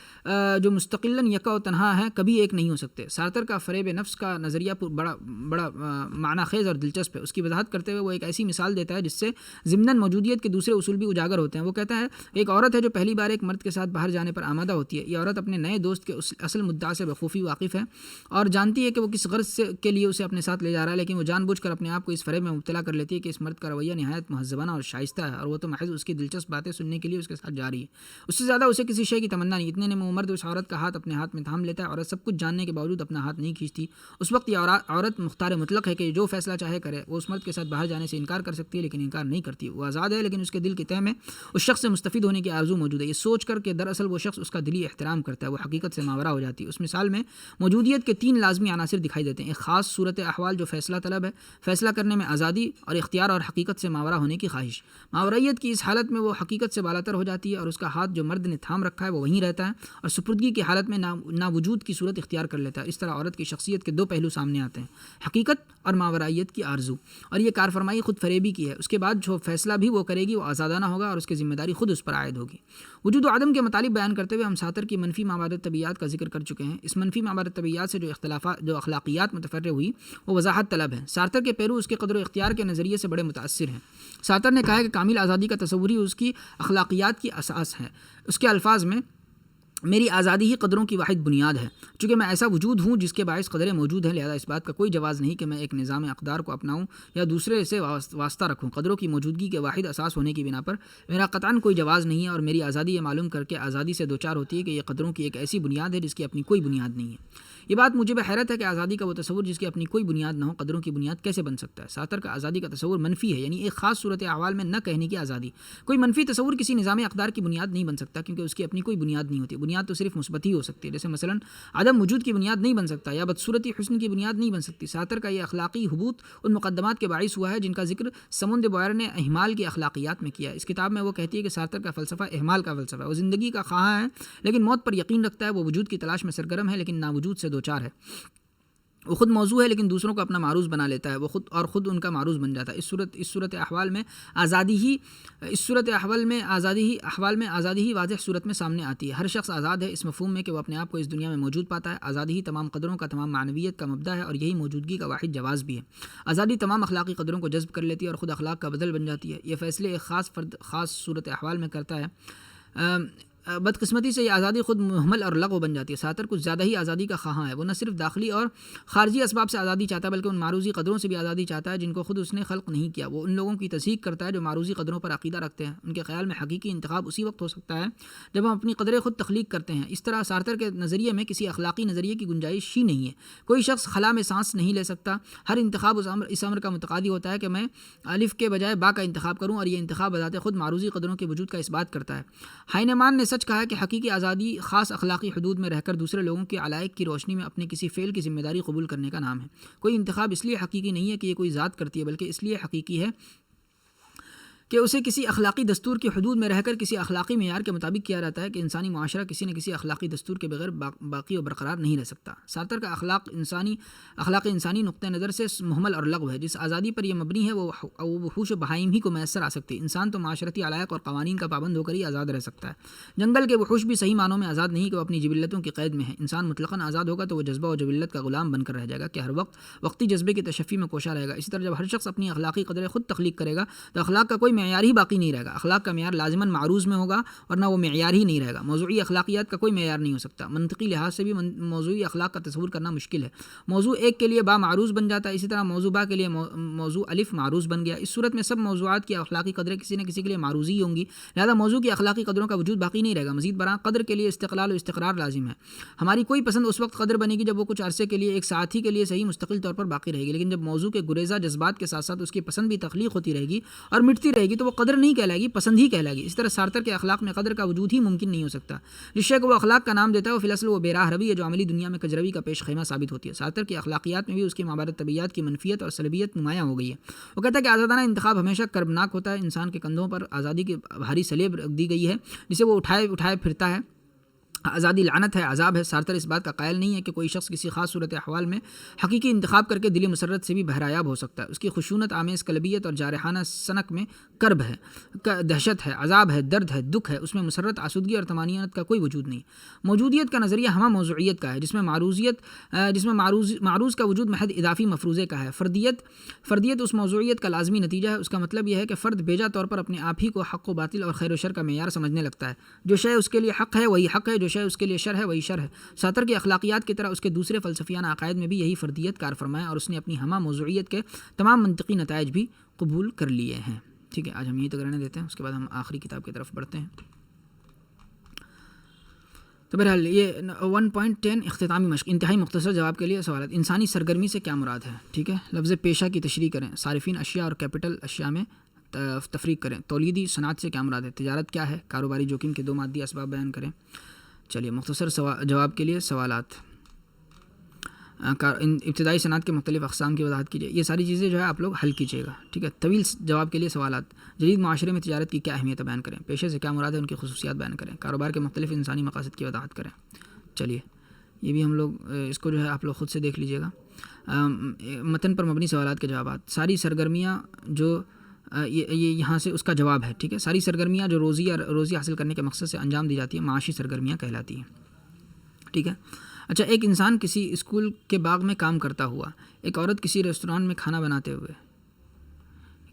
جو مستقلاً یکا و تنہا ہے کبھی ایک نہیں ہو سکتے۔ سارتر کا فریب نفس کا نظریہ بڑا معنی خیز اور دلچسپ ہے۔ اس کی وضاحت کرتے ہوئے وہ ایک ایسی مثال دیتا ہے جس سے ضمناً موجودیت کے دوسرے اصول بھی اجاگر ہوتے ہیں۔ وہ کہتا ہے ایک عورت ہے جو پہلی بار ایک مرد کے ساتھ باہر جانے پر آمادہ ہوتی ہے۔ یہ عورت اپنے نئے دوست کے اصل مدعا سے بخوبی واقف ہے اور جانتی ہے کہ وہ کس غرض کے لیے اسے اپنے ساتھ لے جا رہا ہے، لیکن وہ جان بوجھ کر اپنے آپ کو اس فریب میں مبتلا کر لیتی ہے کہ اس مرد کا رویہ نہایت مہذبانہ اور شائستہ ہے اور وہ تو محض اس کی دلچسپ باتیں سننے کے لیے اس کے ساتھ جا رہی ہے۔ اس سے زیادہ اسے کسی شے کی تمنا نہیں۔ اتنے میں وہ مرد اس عورت کا ہاتھ اپنے ہاتھ میں تھام لیتا ہے۔ عورت سب کچھ جاننے کے باوجود اپنا ہاتھ نہیں کھینچتی۔ اس وقت یہ عورت مختار مطلق ہے کہ جو فیصلہ چاہے کرے۔ وہ اس مرد کے ساتھ باہر جانے سے انکار کر سکتی ہے لیکن انکار نہیں کرتی۔ وہ آزاد ہے لیکن اس کے دل کی تہہ میں اس شخص سے مستفید ہونے کی آرزو موجود ہے، یہ سوچ کر کہ دراصل وہ شخص اس کا دلی احترام کرتا ہے۔ وہ حقیقت سے ماورا ہو جاتی ہے۔ اس مثال میں موجودیت کے تین لازمی عناصر دکھائی دیتے ہیں: ایک خاص صورت احوال جو فیصلہ طلب ہے، فیصلہ کرنے میں آزادی، اور اختیار اور حقیقت سے ماورا ہونے کی خواہش۔ ماورائیت کی اس حالت میں وہ حقیقت سے بالاتر ہو جاتی ہے اور اس کا ہاتھ جو مرد نے تھام رکھا ہے وہ وہیں رہتا ہے اور سپردگی کی حالت میں نا وجود کی صورت اختیار کر لیتا ہے۔ اس طرح عورت کی شخصیت کے دو پہلو سامنے آتے ہیں: حقیقت اور ماورائیت کی آرزو، اور یہ کارفرمائی خود فریبی کی ہے۔ اس کے بعد جو فیصلہ بھی وہ کرے گی وہ آزادانہ ہوگا اور اس کی ذمہ داری خود اس پر عائد ہوگی۔ وجود و عدم کے مطالب بیان کرتے ہوئے ہم سارتر کی منفی مابعد طبیعیات کا ذکر کر چکے ہیں۔ اس منفی مابعد طبیعیات سے جو اخلاقیات متفرع ہوئی وہ وضاحت طلب ہے۔ سارتر کے پیرو اس کے قدر و اختیار کے نظریے سے بڑے متاثر ہیں۔ سارتر نے کہا ہے کہ کامل آزادی کا تصور ہی اس کی اخلاقیات کی اساس ہے۔ اس کے الفاظ میں میری آزادی ہی قدروں کی واحد بنیاد ہے۔ چونکہ میں ایسا وجود ہوں جس کے باعث قدریں موجود ہیں، لہذا اس بات کا کوئی جواز نہیں کہ میں ایک نظام اقدار کو اپناؤں یا دوسرے سے واسطہ رکھوں۔ قدروں کی موجودگی کے واحد اساس ہونے کی بنا پر میرا قطعاً کوئی جواز نہیں ہے، اور میری آزادی یہ معلوم کر کے آزادی سے دوچار ہوتی ہے کہ یہ قدروں کی ایک ایسی بنیاد ہے جس کی اپنی کوئی بنیاد نہیں ہے۔ یہ بات مجھے حیرت ہے کہ آزادی کا وہ تصور جس کی اپنی کوئی بنیاد نہ ہو قدروں کی بنیاد کیسے بن سکتا ہے۔ سارتر کا آزادی کا تصور منفی ہے، یعنی ایک خاص صورت احوال میں نہ کہنے کی آزادی۔ کوئی منفی تصور کسی نظام اقدار کی بنیاد نہیں بن سکتا کیونکہ اس کی اپنی کوئی بنیاد نہیں ہوتی۔ بنیاد تو صرف مثبت ہی ہو سکتی ہے، جیسے مثلاً عدم وجود کی بنیاد نہیں بن سکتا یا بدصورتی حسن کی بنیاد نہیں بن سکتی۔ سارتر کا یہ اخلاقی حبوط ان مقدمات کے باعث ہوا ہے جن کا ذکر سیمون دے بوائر نے اہمال کی اخلاقیات میں کیا ہے۔ اس کتاب میں وہ کہتی ہے کہ سارتر کا فلسفہ اہمال کا فلسفہ ہے۔ وہ زندگی کا خواہاں ہے لیکن موت پر یقین رکھتا ہے۔ وہ وجود کی تلاش میں سرگرم ہے لیکن ناوجود سے دوچار ہے۔ وہ خود موضوع ہے لیکن دوسروں کو اپنا معروض بنا لیتا ہے۔ وہ خود ان کا معروض بن جاتا ہے۔ اس صورت احوال میں آزادی ہی واضح صورت میں سامنے آتی ہے۔ ہر شخص آزاد ہے اس مفہوم میں کہ وہ اپنے آپ کو اس دنیا میں موجود پاتا ہے۔ آزادی ہی تمام قدروں کا، تمام معنویت کا مبدا ہے اور یہی موجودگی کا واحد جواز بھی ہے۔ آزادی تمام اخلاقی قدروں کو جذب کر لیتی ہے اور خود اخلاق کا بدل بن جاتی ہے۔ یہ فیصلے ایک خاص فرد خاص صورت احوال میں کرتا ہے۔ بدقسمتی سے یہ آزادی خود مہمل اور لغو بن جاتی ہے۔ سارتر کچھ زیادہ ہی آزادی کا خواہاں ہے۔ وہ نہ صرف داخلی اور خارجی اسباب سے آزادی چاہتا ہے بلکہ ان معروضی قدروں سے بھی آزادی چاہتا ہے جن کو خود اس نے خلق نہیں کیا۔ وہ ان لوگوں کی تصدیق کرتا ہے جو معروضی قدروں پر عقیدہ رکھتے ہیں۔ ان کے خیال میں حقیقی انتخاب اسی وقت ہو سکتا ہے جب ہم اپنی قدریں خود تخلیق کرتے ہیں۔ اس طرح سارتر کے نظریے میں کسی اخلاقی نظریے کی گنجائش ہی نہیں ہے۔ کوئی شخص خلا میں سانس نہیں لے سکتا۔ ہر انتخاب اس امر کا متقاضی ہوتا ہے کہ میں الف کے بجائے با کا انتخاب کروں، اور یہ انتخاب بذات خود معروضی قدروں کے وجود کا اس بات کرتا ہے۔ ہائنمان نے سچ کہا کہ حقیقی آزادی خاص اخلاقی حدود میں رہ کر دوسرے لوگوں کے علائق کی روشنی میں اپنے کسی فعل کی ذمہ داری قبول کرنے کا نام ہے۔ کوئی انتخاب اس لیے حقیقی نہیں ہے کہ یہ کوئی ذات کرتی ہے، بلکہ اس لیے حقیقی ہے کہ اسے کسی اخلاقی دستور کی حدود میں رہ کر کسی اخلاقی معیار کے مطابق کیا جاتا ہے کہ انسانی معاشرہ کسی نہ کسی اخلاقی دستور کے بغیر باقی و برقرار نہیں رہ سکتا۔ سارتر کا اخلاق انسانی نقطہ نظر سے مہمل اور لغو ہے۔ جس آزادی پر یہ مبنی ہے وہ وحوش و بہائم ہی کو میسر آ سکتی ہے۔ انسان تو معاشرتی علائق اور قوانین کا پابند ہو کر ہی آزاد رہ سکتا ہے۔ جنگل کے وحوش بھی صحیح معنوں میں آزاد نہیں کہ وہ اپنی جبلتوں کی قید میں ہیں۔ انسان مطلقاً آزاد ہوگا تو وہ جذبہ و جبلت کا غلام بن کر رہ جائے گا کہ ہر وقت وقتی جذبے کی تشفی میں کوشاں رہے گا۔ اسی طرح جب ہر شخص اپنی اخلاقی قدریں خود تخلیق کرے گا تو اخلاق کا کوئی معیار ہی باقی نہیں رہے گا۔ اخلاق کا معیار لازماً معروض میں ہوگا، ورنہ وہ معیار ہی نہیں رہے گا۔ موضوعی اخلاقیات کا کوئی معیار نہیں ہو سکتا۔ منطقی لحاظ سے بھی موضوعی اخلاق کا تصور کرنا مشکل ہے۔ موضوع ایک کے لیے با معروض بن جاتا ہے، اسی طرح موضوع با کے لیے موضوع الف معروض بن گیا۔ اس صورت میں سب موضوعات کی اخلاقی قدریں کسی نہ کسی کے لیے معروضی ہی ہوں گی، لہذا موضوع کی اخلاقی قدروں کا وجود باقی نہیں رہے گا۔ مزید برآں قدر کے لیے استقلال و استقرار لازم ہے۔ ہماری کوئی پسند اس وقت قدر بنے گی جب وہ کچھ عرصے کے لیے ایک ساتھی کے لیے صحیح مستقل طور پر باقی رہے گی، لیکن جب موضوع کے گریزہ جذبات کے ساتھ ساتھ اس کی پسند بھی تخلیق ہوتی رہے گی اور مٹتی رہے گی تو وہ قدر نہیں کہلائے گی، پسند ہی کہلائے گی۔ اس طرح سارتر کے اخلاق میں قدر کا وجود ہی ممکن نہیں ہو سکتا۔ جس شے کو وہ اخلاق کا نام دیتا ہے وہ فی الاصل وہ بے راہ روی ہے جو عملی دنیا میں کجروی کا پیش خیمہ ثابت ہوتی ہے۔ سارتر کی اخلاقیات میں بھی اس کی مابعد طبیعیات کی منفیت اور سلبیت نمایاں ہو گئی ہے۔ وہ کہتا ہے کہ آزادانہ انتخاب ہمیشہ کربناک ہوتا ہے۔ انسان کے کندھوں پر آزادی کی بھاری سلیب رکھ دی گئی ہے جسے وہ اٹھائے پھرتا ہے۔ آزادی لعنت ہے، عذاب ہے۔ سارتر اس بات کا قائل نہیں ہے کہ کوئی شخص کسی خاص صورت احوال میں حقیقی انتخاب کر کے دلی مسرت سے بھی بہرایاب ہو سکتا ہے۔ اس کی خشونت آمیز قلبیت اور جارحانہ سنک میں کرب ہے، دہشت ہے، عذاب ہے، درد ہے، دکھ ہے۔ اس میں مسرت، آسودگی اور طمانینت کا کوئی وجود نہیں۔ موجودیت کا نظریہ ہمہ موضوعیت کا ہے جس میں معروض کا وجود محض اضافی مفروضے کا ہے۔ فردیت اس موضوعیت کا لازمی نتیجہ ہے۔ اس کا مطلب یہ ہے کہ فرد بیجا طور پر اپنے آپ ہی کو حق و باطل اور خیر و شر کا معیار سمجھنے لگتا ہے۔ جو شے اس کے لیے حق ہے وہی حق ہے، جو شے اس کے لیے شر ہے وہی شر ہے۔ سارتر کی اخلاقیات کی طرح اس کے دوسرے فلسفیانہ عقائد میں بھی یہی فردیت کار فرمایا اور اس نے اپنی ہمہ موضوعیت کے تمام منطقی نتائج بھی قبول کر لیے ہیں۔ ٹھیک ہے، آج ہم یہیں تک رہنے دیتے ہیں، اس کے بعد ہم آخری کتاب کی طرف بڑھتے ہیں۔ تو بہرحال یہ 1.10 اختتامی مشق، انتہائی مختصر جواب کے لیے سوالات۔ انسانی سرگرمی سے کیا مراد ہے؟ ٹھیک ہے، لفظ پیشہ کی تشریح کریں۔ صارفین اشیاء اور کیپٹل اشیاء میں تفریق کریں۔ تولیدی صنعت سے کیا مراد ہے؟ تجارت کیا ہے؟ کاروباری جوخم کے 2 مادی اسباب بیان کریں۔ چلیے مختصر جواب کے لیے سوالات۔ ابتدائی صنعت کے مختلف اقسام کی وضاحت کیجیے۔ یہ ساری چیزیں جو ہے آپ لوگ حل کیجیے گا، ٹھیک ہے۔ طویل جواب کے لیے سوالات۔ جدید معاشرے میں تجارت کی کیا اہمیت بیان کریں۔ پیشے سے کیا مراد ہے، ان کی خصوصیات بیان کریں۔ کاروبار کے مختلف انسانی مقاصد کی وضاحت کریں۔ چلیے یہ بھی ہم لوگ اس کو جو ہے آپ لوگ خود سے دیکھ لیجیے گا۔ متن پر مبنی سوالات کے جوابات۔ ساری سرگرمیاں جو یہ یہاں سے اس کا جواب ہے، ٹھیک ہے۔ ساری سرگرمیاں جو روزی حاصل کرنے کے مقصد سے انجام دی جاتی ہیں معاشی سرگرمیاں کہلاتی ہیں، ٹھیک ہے۔ اچھا، ایک انسان کسی اسکول کے باغ میں کام کرتا ہوا، ایک عورت کسی ریستوران میں کھانا بناتے ہوئے،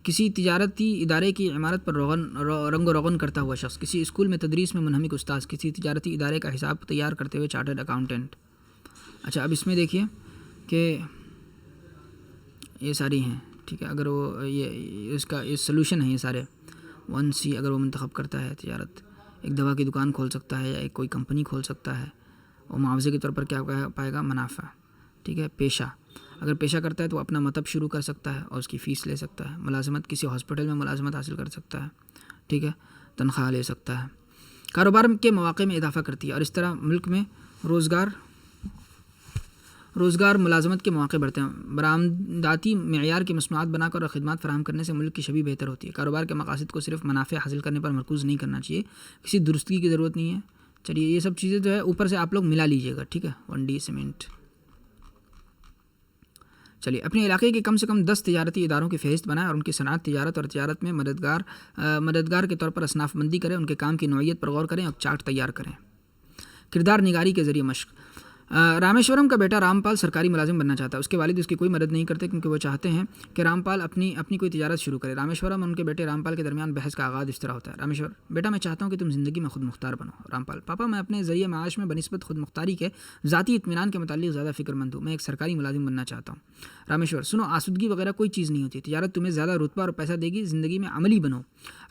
کسی تجارتی ادارے کی عمارت پر رنگ و روغن کرتا ہوا شخص، کسی اسکول میں تدریس میں منہمک استاذ، کسی تجارتی ادارے کا حساب تیار کرتے ہوئے چارٹرڈ اکاؤنٹنٹ۔ اچھا، اب اس میں دیکھیے کہ یہ ساری ہیں، ٹھیک ہے۔ اگر وہ اس کا سلوشن ہے، یہ سارے 1C اگر وہ منتخب کرتا ہے تجارت، ایک دوا کی دکان کھول سکتا ہے یا ایک کوئی کمپنی کھول سکتا ہے، وہ معاوضے کے طور پر کیا پائے گا؟ منافع، ٹھیک ہے۔ پیشہ، اگر پیشہ کرتا ہے تو اپنا مطب شروع کر سکتا ہے اور اس کی فیس لے سکتا ہے۔ ملازمت، کسی ہاسپٹل میں ملازمت حاصل کر سکتا ہے، ٹھیک ہے، تنخواہ لے سکتا ہے۔ کاروبار کے مواقع میں اضافہ کرتی ہے اور اس طرح ملک میں روزگار ملازمت کے مواقع بڑھتے ہیں۔ برآمداتی معیار کی مصنوعات بنا کر اور خدمات فراہم کرنے سے ملک کی شبیہ بہتر ہوتی ہے۔ کاروبار کے مقاصد کو صرف منافع حاصل کرنے پر مرکوز نہیں کرنا چاہیے، کسی درستگی کی ضرورت نہیں ہے۔ چلیے یہ سب چیزیں جو ہے اوپر سے آپ لوگ ملا لیجیے گا، ٹھیک ہے۔ 1D cement. چلیے اپنے علاقے کے کم سے کم 10 تجارتی اداروں کی فہرست بنائیں اور ان کی صنعت، تجارت اور تجارت میں مددگار کے طور پر اصناف بندی کریں، ان کے کام کی نوعیت پر غور کریں اور چارٹ تیار کریں۔ کردار نگاری کے ذریعے مشق۔ رامیشورم کا بیٹا رام پال سرکاری ملازم بننا چاہتا ہے. اس کے والد اس کی کوئی مدد نہیں کرتے کیونکہ وہ چاہتے ہیں کہ رام پال اپنی کوئی تجارت شروع کرے. رامیشورم اور ان کے بیٹے رام پال کے درمیان بحث کا آغاز اس طرح ہوتا ہے. رامیشور: بیٹا میں چاہتا ہوں کہ تم زندگی میں خود مختار بنو. رام پال: پاپا میں اپنے ذریعہ معاش میں بنسبت خود مختاری کے ذاتی اطمینان کے متعلق زیادہ فکر مند ہوں. میں ایک سرکاری ملازم بننا چاہتا ہوں. رامیشور: سنو، آسودگی وغیرہ کوئی چیز نہیں ہوتی. تجارت تمہیں زیادہ رتبہ اور پیسہ دے گی. زندگی میں عملی بنو.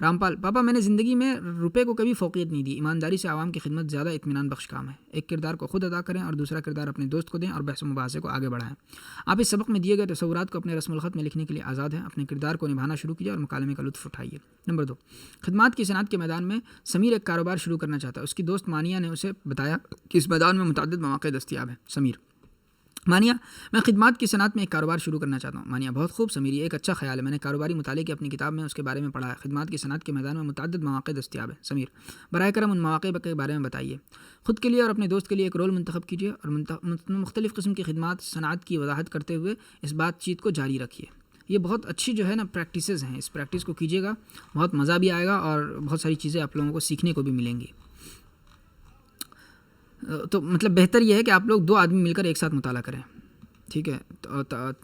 رام پال: پاپا میں نے زندگی میں روپے کو کبھی فوقیت نہیں دی. ایمانداری سے عوام کی خدمت زیادہ اطمینان بخش کام ہے. ایک کردار کو خود ادا کریں اور دوسرا کردار اپنے دوست کو دیں اور بحث و مباحثے کو آگے بڑھائیں. آپ اس سبق میں دیے گئے تصورات کو اپنے رسم الخط میں لکھنے کے لیے آزاد ہیں. اپنے کردار کو نبھانا شروع کیجیے اور مکالمے کا لطف اٹھائیے. نمبر 2، خدمات کی صنعت کے میدان میں سمیر ایک کاروبار شروع کرنا چاہتا ہے. اس کی دوست مانیہ نے اسے بتایا کہ اس میدان میں متعدد مواقع دستیاب ہیں. سمیر: مانیہ: میں خدمات کی صنعت میں ایک کاروبار شروع کرنا چاہتا ہوں. مانیہ: بہت خوب سمیر، یہ ایک اچھا خیال ہے. میں نے کاروباری مطالعے کی اپنی کتاب میں اس کے بارے میں پڑھا ہے. خدمات کی صنعت کے میدان میں متعدد مواقع دستیاب ہیں. سمیر: براہ کرم ان مواقع کے بارے میں بتائیے. خود کے لیے اور اپنے دوست کے لیے ایک رول منتخب کیجیے اور مختلف قسم کی خدمات صنعت کی وضاحت کرتے ہوئے اس بات چیت کو جاری رکھیے. یہ بہت اچھی جو ہے نا پریکٹسز ہیں. اس پریکٹس کو کیجیے گا، بہت مزہ بھی آئے گا اور بہت ساری چیزیں آپ لوگوں کو سیکھنے کو بھی ملیں گی. تو مطلب بہتر یہ ہے کہ آپ لوگ 2 آدمی مل کر ایک ساتھ مطالعہ کریں، ٹھیک ہے،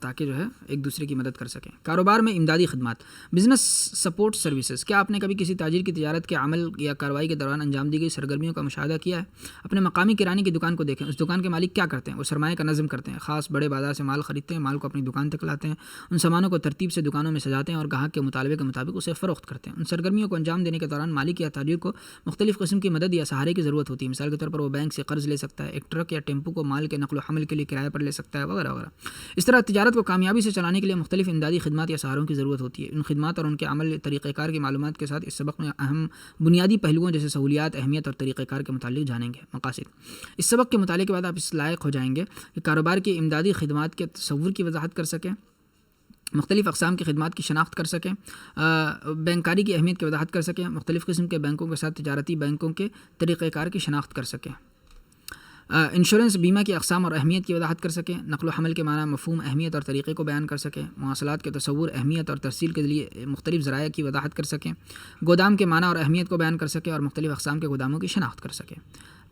تاکہ جو ہے ایک دوسرے کی مدد کر سکیں. کاروبار میں امدادی خدمات، بزنس سپورٹ سروسز. کیا آپ نے کبھی کسی تاجر کی تجارت کے عمل یا کارروائی کے دوران انجام دی گئی سرگرمیوں کا مشاہدہ کیا ہے؟ اپنے مقامی کرانے کی دکان کو دیکھیں. اس دکان کے مالک کیا کرتے ہیں؟ وہ سرمایہ کا نظم کرتے ہیں. خاص بڑے بازار سے مال خریدتے ہیں، مال کو اپنی دکان تک لاتے ہیں، ان سامانوں کو ترتیب سے دکانوں میں سجاتے ہیں اور گاہک کے مطالبے کے مطابق اسے فروخت کرتے ہیں. ان سرگرمیوں کو انجام دینے کے دوران مالک یا تاجر کو مختلف قسم کی مدد یا سہارے کی ضرورت ہوتی ہے. مثال کے طور پر وہ بینک سے قرض لے سکتا ہے، ایک ٹرک یا ٹیمپو کو مال کے نقل و حمل کے لیے کرایہ پر لے سکتا ہے، وغیرہ وغیرہ. اس طرح تجارت کو کامیابی سے چلانے کے لیے مختلف امدادی خدمات یا سہاروں کی ضرورت ہوتی ہے. ان خدمات اور ان کے عمل طریقہ کار کی معلومات کے ساتھ اس سبق میں اہم بنیادی پہلوؤں جیسے سہولیات، اہمیت اور طریقہ کار کے متعلق جانیں گے. مقاصد: اس سبق کے مطالعے کے بعد آپ اس لائق ہو جائیں گے کہ کاروبار کی امدادی خدمات کے تصور کی وضاحت کر سکیں، مختلف اقسام کی خدمات کی شناخت کر سکیں، بینکاری کی اہمیت کی وضاحت کر سکیں، مختلف قسم کے بینکوں کے ساتھ تجارتی بینکوں کے طریقہ کار کی شناخت کر سکیں، انشورنس بیمہ کی اقسام اور اہمیت کی وضاحت کر سکیں، نقل و حمل کے معنی، مفہوم، اہمیت اور طریقے کو بیان کر سکیں، مواصلات کے تصور، اہمیت اور ترسیل کے لیے مختلف ذرائع کی وضاحت کر سکیں، گودام کے معنی اور اہمیت کو بیان کر سکیں اور مختلف اقسام کے گوداموں کی شناخت کر سکیں.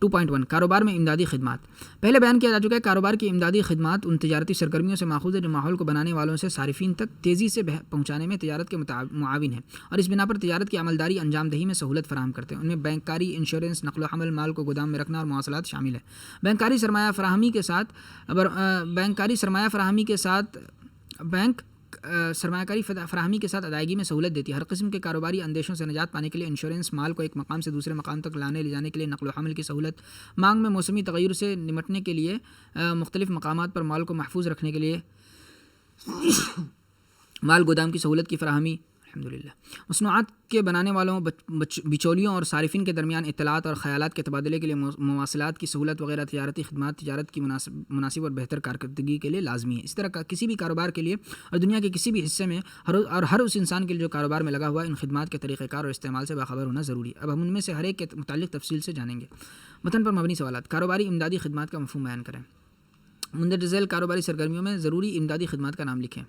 2.1 کاروبار میں امدادی خدمات. پہلے بیان کیا جا چکا ہے کاروبار کی امدادی خدمات ان تجارتی سرگرمیوں سے ماخوذ ہے جو ماحول کو بنانے والوں سے صارفین تک تیزی سے پہنچانے میں تجارت کے معاون ہیں اور اس بنا پر تجارت کی عملداری انجام دہی میں سہولت فراہم کرتے ہیں. ان میں بینکاری، انشورنس، نقل و حمل، مال کو گودام میں رکھنا اور مواصلات شامل ہے. بینکاری سرمایہ فراہمی کے ساتھ بینک سرمایہ کاری فراہمی کے ساتھ ادائیگی میں سہولت دیتی ہے. ہر قسم کے کاروباری اندیشوں سے نجات پانے کے لیے انشورنس، مال کو ایک مقام سے دوسرے مقام تک لانے لے جانے کے لیے نقل و حمل کی سہولت، مانگ میں موسمی تغیر سے نمٹنے کے لیے مختلف مقامات پر مال کو محفوظ رکھنے کے لیے مال گودام کی سہولت کی فراہمی، الحمدللہ، مصنوعات کے بنانے والوں، بچولیوں اور صارفین کے درمیان اطلاعات اور خیالات کے تبادلے کے لیے مواصلات کی سہولت وغیرہ تجارتی خدمات تجارت کی مناسب اور بہتر کارکردگی کے لیے لازمی ہے. اس طرح کا کسی بھی کاروبار کے لیے اور دنیا کے کسی بھی حصے میں ہر اس انسان کے لیے جو کاروبار میں لگا ہوا ہے ان خدمات کے طریقہ کار اور استعمال سے باخبر ہونا ضروری ہے. اب ہم ان میں سے ہر ایک کے متعلق تفصیل سے جانیں گے. متن پر مبنی سوالات. کاروباری امدادی خدمات کا مفہوم بیان کریں. مندرجہ ذیل کاروباری سرگرمیوں میں ضروری امدادی خدمات کا نام لکھیں.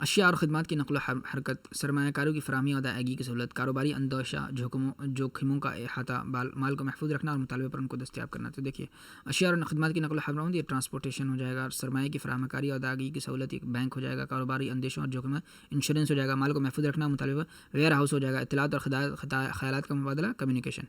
اشیاء اور خدمات کی نقل و حرکت، سرمایہ کاروں کی فراہمی اور ادائیگی کی سہولت، کاروباری اندیشہ، جوخموں کا احاطہ، مال کو محفوظ رکھنا اور مطالبے پر ان کو دستیاب کرنا. تو دیکھیے اشیاء اور خدمات کی نقل و حرکت، یہ ٹرانسپورٹیشن ہو جائے گا، سرمایہ کی فراہمی کاری اور ادائیگی کی سہولت ایک بینک ہو جائے گا، کاروباری اندیشوں اور جوخم انشورنس ہو جائے گا، مال کو محفوظ رکھنا مطالبہ ویئر ہاؤس ہو جائے گا، اطلاعات اور خیالات کا مبادلہ کمیونیکیشن.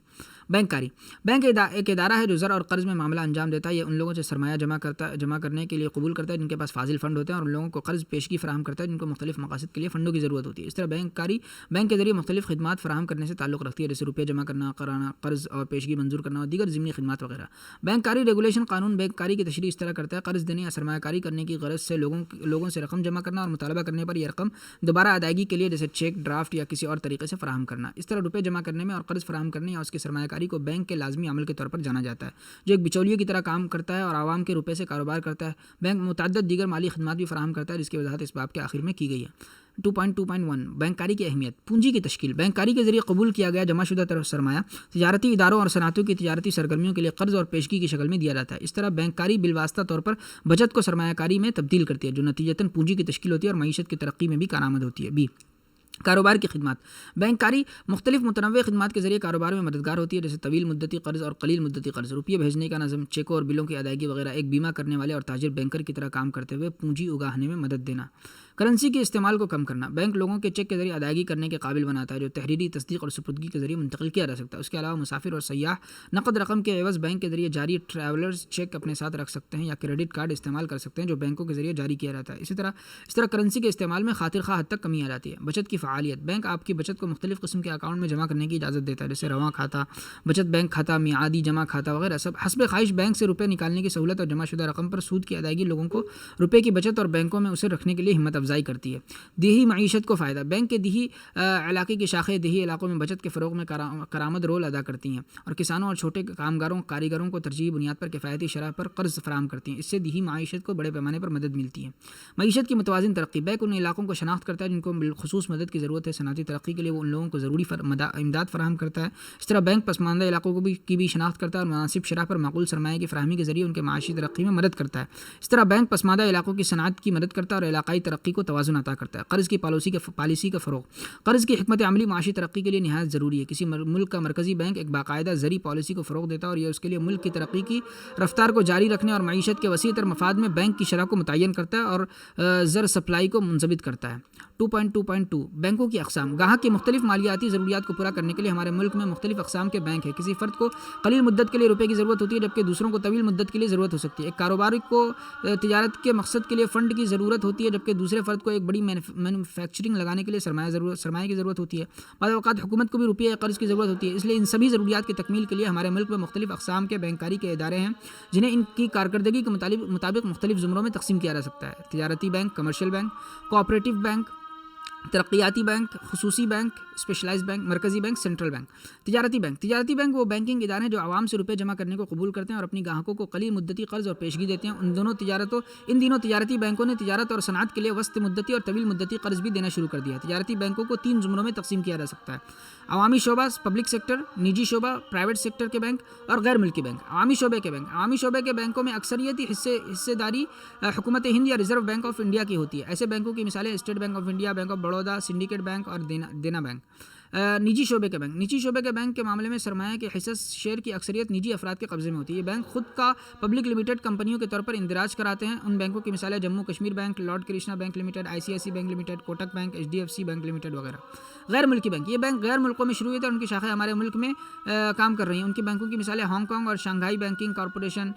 بینکاری، بینک ایک ادارہ ہے جو زر اور قرض میں معاملہ انجام دیتا ہے. یہ ان لوگوں سے سرمایہ جمع کرنے کے لیے قبول کرتا ہے جن کے پاس فاضل فنڈ ہوتے ہیں اور ان لوگوں کو قرض پیشگی فراہم کرتا ہے جن کو مختلف مقاصد کے لیے فنڈوں کی ضرورت ہوتی ہے. اس طرح بینکاری بینک کے ذریعے مختلف خدمات فراہم کرنے سے تعلق رکھتی ہے جیسے روپے جمع کرنا، قرانا، قرض اور پیشگی منظور کرنا اور دیگر ضمنی خدمات وغیرہ. بینکاری ریگولیشن قانون بینکاری کی تشریح اس طرح کرتا ہے قرض دینے یا سرمایہ کاری کرنے کی غرض سے لوگوں سے رقم جمع کرنا اور مطالبہ کرنے پر یہ رقم دوبارہ ادائیگی کے لیے جیسے چیک، ڈرافٹ یا کسی اور طریقے سے فراہم کرنا. اس طرح روپے جمع کرنے میں اور قرض فراہم کرنے یا اس کی سرمایہ کاری کو بینک کے لازمی عمل کے طور پر جانا جاتا ہے جو ایک بچولیے کی طرح کام کرتا ہے اور عوام کے روپے سے کاروبار کرتا ہے. بینک متعدد دیگر مالی خدمات بھی فراہم کرتا ہے جس کی وضاحت اس باب کے آخر میں کی گئی ہے. 2.2.1 بینکاری کی اہمیت. پونجی کی تشکیل. بینکاری کے ذریعے قبول کیا گیا جمع شدہ سرمایہ تجارتی اداروں اور صنعتوں کی تجارتی سرگرمیوں کے لیے قرض اور پیشگی کی شکل میں دیا جاتا ہے. اس طرح بینکاری بالواسطہ طور پر بچت کو سرمایہ کاری میں تبدیل کرتی ہے جو نتیجتاً پونجی کی تشکیل ہوتی ہے اور معیشت کی ترقی میں بھی کارآمد ہوتی ہے. کاروبار کی خدمات. بینک کاری مختلف متنوع خدمات کے ذریعے کاروبار میں مددگار ہوتی ہے، جیسے طویل مدتی قرض اور قلیل مدتی قرض، روپیے بھیجنے کا نظم، چیکوں اور بلوں کی ادائیگی وغیرہ. ایک بیمہ کرنے والے اور تاجر بینکر کی طرح کام کرتے ہوئے پونجی اگانے میں مدد دینا. کرنسی کے استعمال کو کم کرنا. بینک لوگوں کے چیک کے ذریعے ادائیگی کرنے کے قابل بناتا ہے، جو تحریری تصدیق اور سپردگی کے ذریعے منتقل کیا جا سکتا ہے. اس کے علاوہ مسافر اور سیاح نقد رقم کے عوض بینک کے ذریعے جاری ٹریولرز چیک اپنے ساتھ رکھ سکتے ہیں یا کریڈٹ کارڈ استعمال کر سکتے ہیں جو بینکوں کے ذریعے جاری کیا جاتا ہے. اس طرح کرنسی کے استعمال میں خاطر خواہ حد تک کمی آ جاتی ہے. بچت کی فعالیت. بینک آپ کی بچت کو مختلف قسم کے اکاؤنٹ میں جمع کرنے کی اجازت دیتا ہے، جیسے رواں کھاتہ، بچت بینک کھاتہ، میعادی جمع کھاتہ وغیرہ. سب حسب خواہش بینک سے روپے نکالنے کی سہولت اور جمع شدہ رقم پر سود کی ادائیگی لوگوں کو روپے کی بچت اور بینکوں میں اسے رکھنے کے لیے ہمت افزائی کرتی ہے. دیہی معیشت کو فائدہ. بینک کے دیہی علاقے کی شاخیں دیہی علاقوں میں بچت کے فروغ میں کارآمد رول ادا کرتی ہیں اور کسانوں اور چھوٹے کاریگروں کو ترجیحی بنیاد پر کفایتی شرح پر قرض فراہم کرتی ہیں. اس سے دیہی معیشت کو بڑے پیمانے پر مدد ملتی ہے. معیشت کی متوازن ترقی. بینک ان علاقوں کو شناخت کرتا ہے جن کو بالخصوص مدد کی ضرورت ہے. صنعتی ترقی کے لیے وہ ان لوگوں کو ضروری امداد فراہم کرتا ہے. اس طرح بینک پسماندہ علاقوں کی بھی شناخت کرتا ہے اور مناسب شرح پر معقول سرمایہ کی فراہمی کے ذریعے ان کے معاشی ترقی میں مدد کرتا ہے. اس طرح بینک پسماندہ علاقوں کی صنعت کی مدد کرتا ہے اور علاقائی ترقی کو توازن عطا کرتا ہے. قرض کی پالیسی کا فروغ. قرض کی حکمت عملی معاشی ترقی کے لیے نہایت ضروری ہے. کسی ملک کا مرکزی بینک ایک باقاعدہ زرعی پالیسی کو فروغ دیتا ہے اور یہ اس کے لیے ملک کی ترقی کی رفتار کو جاری رکھنے اور معیشت کے وسیع تر مفاد میں بینک کی شرح کو متعین کرتا ہے اور زر سپلائی کو منضبط کرتا ہے. 2.2 بینکوں کی اقسام. گاہک کی مختلف مالیاتی ضروریات کو پورا کرنے کے لیے ہمارے ملک میں مختلف اقسام کے بینک ہیں. کسی فرد کو قلیل مدت کے لیے روپے کی ضرورت ہوتی ہے جبکہ دوسروں کو طویل مدت کے لیے ضرورت ہو سکتی ہے. ایک کاروباری کو تجارت کے مقصد کے لیے فنڈ کی ضرورت ہوتی ہے جبکہ دوسرے فرد کو ایک بڑی مینوفیکچرنگ لگانے کے لیے سرمایہ کی ضرورت ہوتی ہے. بعض اوقات حکومت کو بھی روپیہ یا قرض کی ضرورت ہوتی ہے. اس لیے ان سبھی ضروریات کی تکمیل کے لیے ہمارے ملک میں مختلف اقسام کے بینکاری کے ادارے ہیں جنہیں ان کی کارکردگی کے مطابق مختلف زمروں میں تقسیم کیا جا سکتا ہے. تجارتی bank, commercial bank, cooperative bank, ترقیاتی بینک، خصوصی بینک، اسپیشلائز بینک، مرکزی بینک، سینٹرل بینک. تجارتی بینک وہ بینکنگ ادارے ہیں جو عوام سے روپے جمع کرنے کو قبول کرتے ہیں اور اپنی گاہکوں کو قلیل مدتی قرض اور پیشگی دیتے ہیں. ان دنوں تجارتی بینکوں نے تجارت اور صنعت کے لیے وسط مدتی اور طویل مدتی قرض بھی دینا شروع کر دیا. تجارتی بینکوں کو 3 زمروں میں تقسیم کیا جا سکتا ہے: عوامی شعبہ پبلک سیکٹر، نجی شعبہ پرائیویٹ سیکٹر کے بینک اور غیر ملکی بینک. عوامی شعبے کے بینکوں میں اکثریتی حصے داری حکومت ہند یا ریزرو بینک آف انڈیا کی ہوتی ہے. ایسے بینکوں کی مثالیں state bank of India, bank of Baroda, syndicate bank اور دینا بینک. نجی شعبے کے بینک کے معاملے میں سرمایہ کے حصص شیئر کی اکثریت نجی افراد کے قبضے میں ہوتی ہے. یہ بینک خود کا پبلک لمیٹڈ کمپنیوں کے طور پر اندراج کراتے ہیں. ان بینکوں کی مثالیں Jammu Kashmir bank, lord Krishna bank limited, ICICI bank limited, Kotak bank, HDFC bank limited وغیرہ. غیر ملکی بینک. یہ بینک غیر ملکوں میں شروع ہوئے تھے اور ان کی شاخیں ہمارے ملک میں کام کر رہی ہیں. ان کی بینکوں کی مثالیں ہانگ کانگ اور Shanghai banking corporation,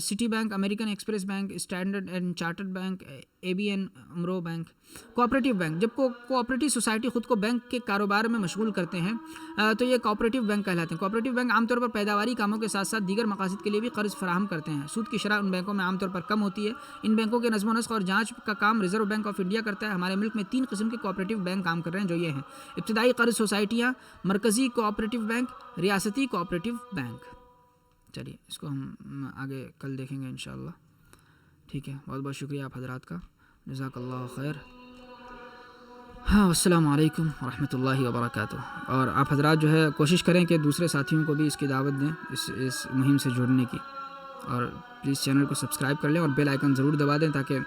city bank, American express bank, standard and chartered bank, ABN AMRO bank. Cooperative bank. جب کوآپریٹو سوسائٹی خود کو بینک کے کاروبار میں مشغول کرتے ہیں تو یہ کوآپریٹو بینک کہلاتے ہیں. کوآپریٹو بینک عام طور پر پیداواری کاموں کے ساتھ ساتھ دیگر مقاصد کے لیے بھی قرض فراہم کرتے ہیں. سود کی شرح ان بینکوں میں عام طور پر کم ہوتی ہے. ان بینکوں کے نظم و نسق اور جانچ کا کام ریزرو بینک آف انڈیا کرتا ہے. ہمارے ملک میں 3 قسم کے کوآپریٹو بینک کام کر رہے ہیں جو یہ ہیں: ابتدائی قرض سوسائٹیاں، مرکزی کوآپریٹو بینک، ریاستی کوآپریٹو بینک. چلیے اس کو ہم آگے کل دیکھیں گے انشاءاللہ. ٹھیک ہے، بہت بہت شکریہ آپ حضرات کا. جزاک اللہ خیر. السلام علیکم ورحمۃ اللہ وبرکاتہ. اور آپ حضرات جو ہے کوشش کریں کہ دوسرے ساتھیوں کو بھی اس کی دعوت دیں اس مہم سے جڑنے کی. اور پلیز چینل کو سبسکرائب کر لیں اور بیل آئیکن ضرور دبا دیں تاکہ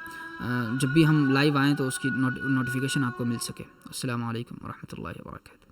جب بھی ہم لائیو آئیں تو اس کی نوٹیفیکیشن آپ کو مل سکے. السلام علیکم ورحمۃ اللہ وبرکاتہ.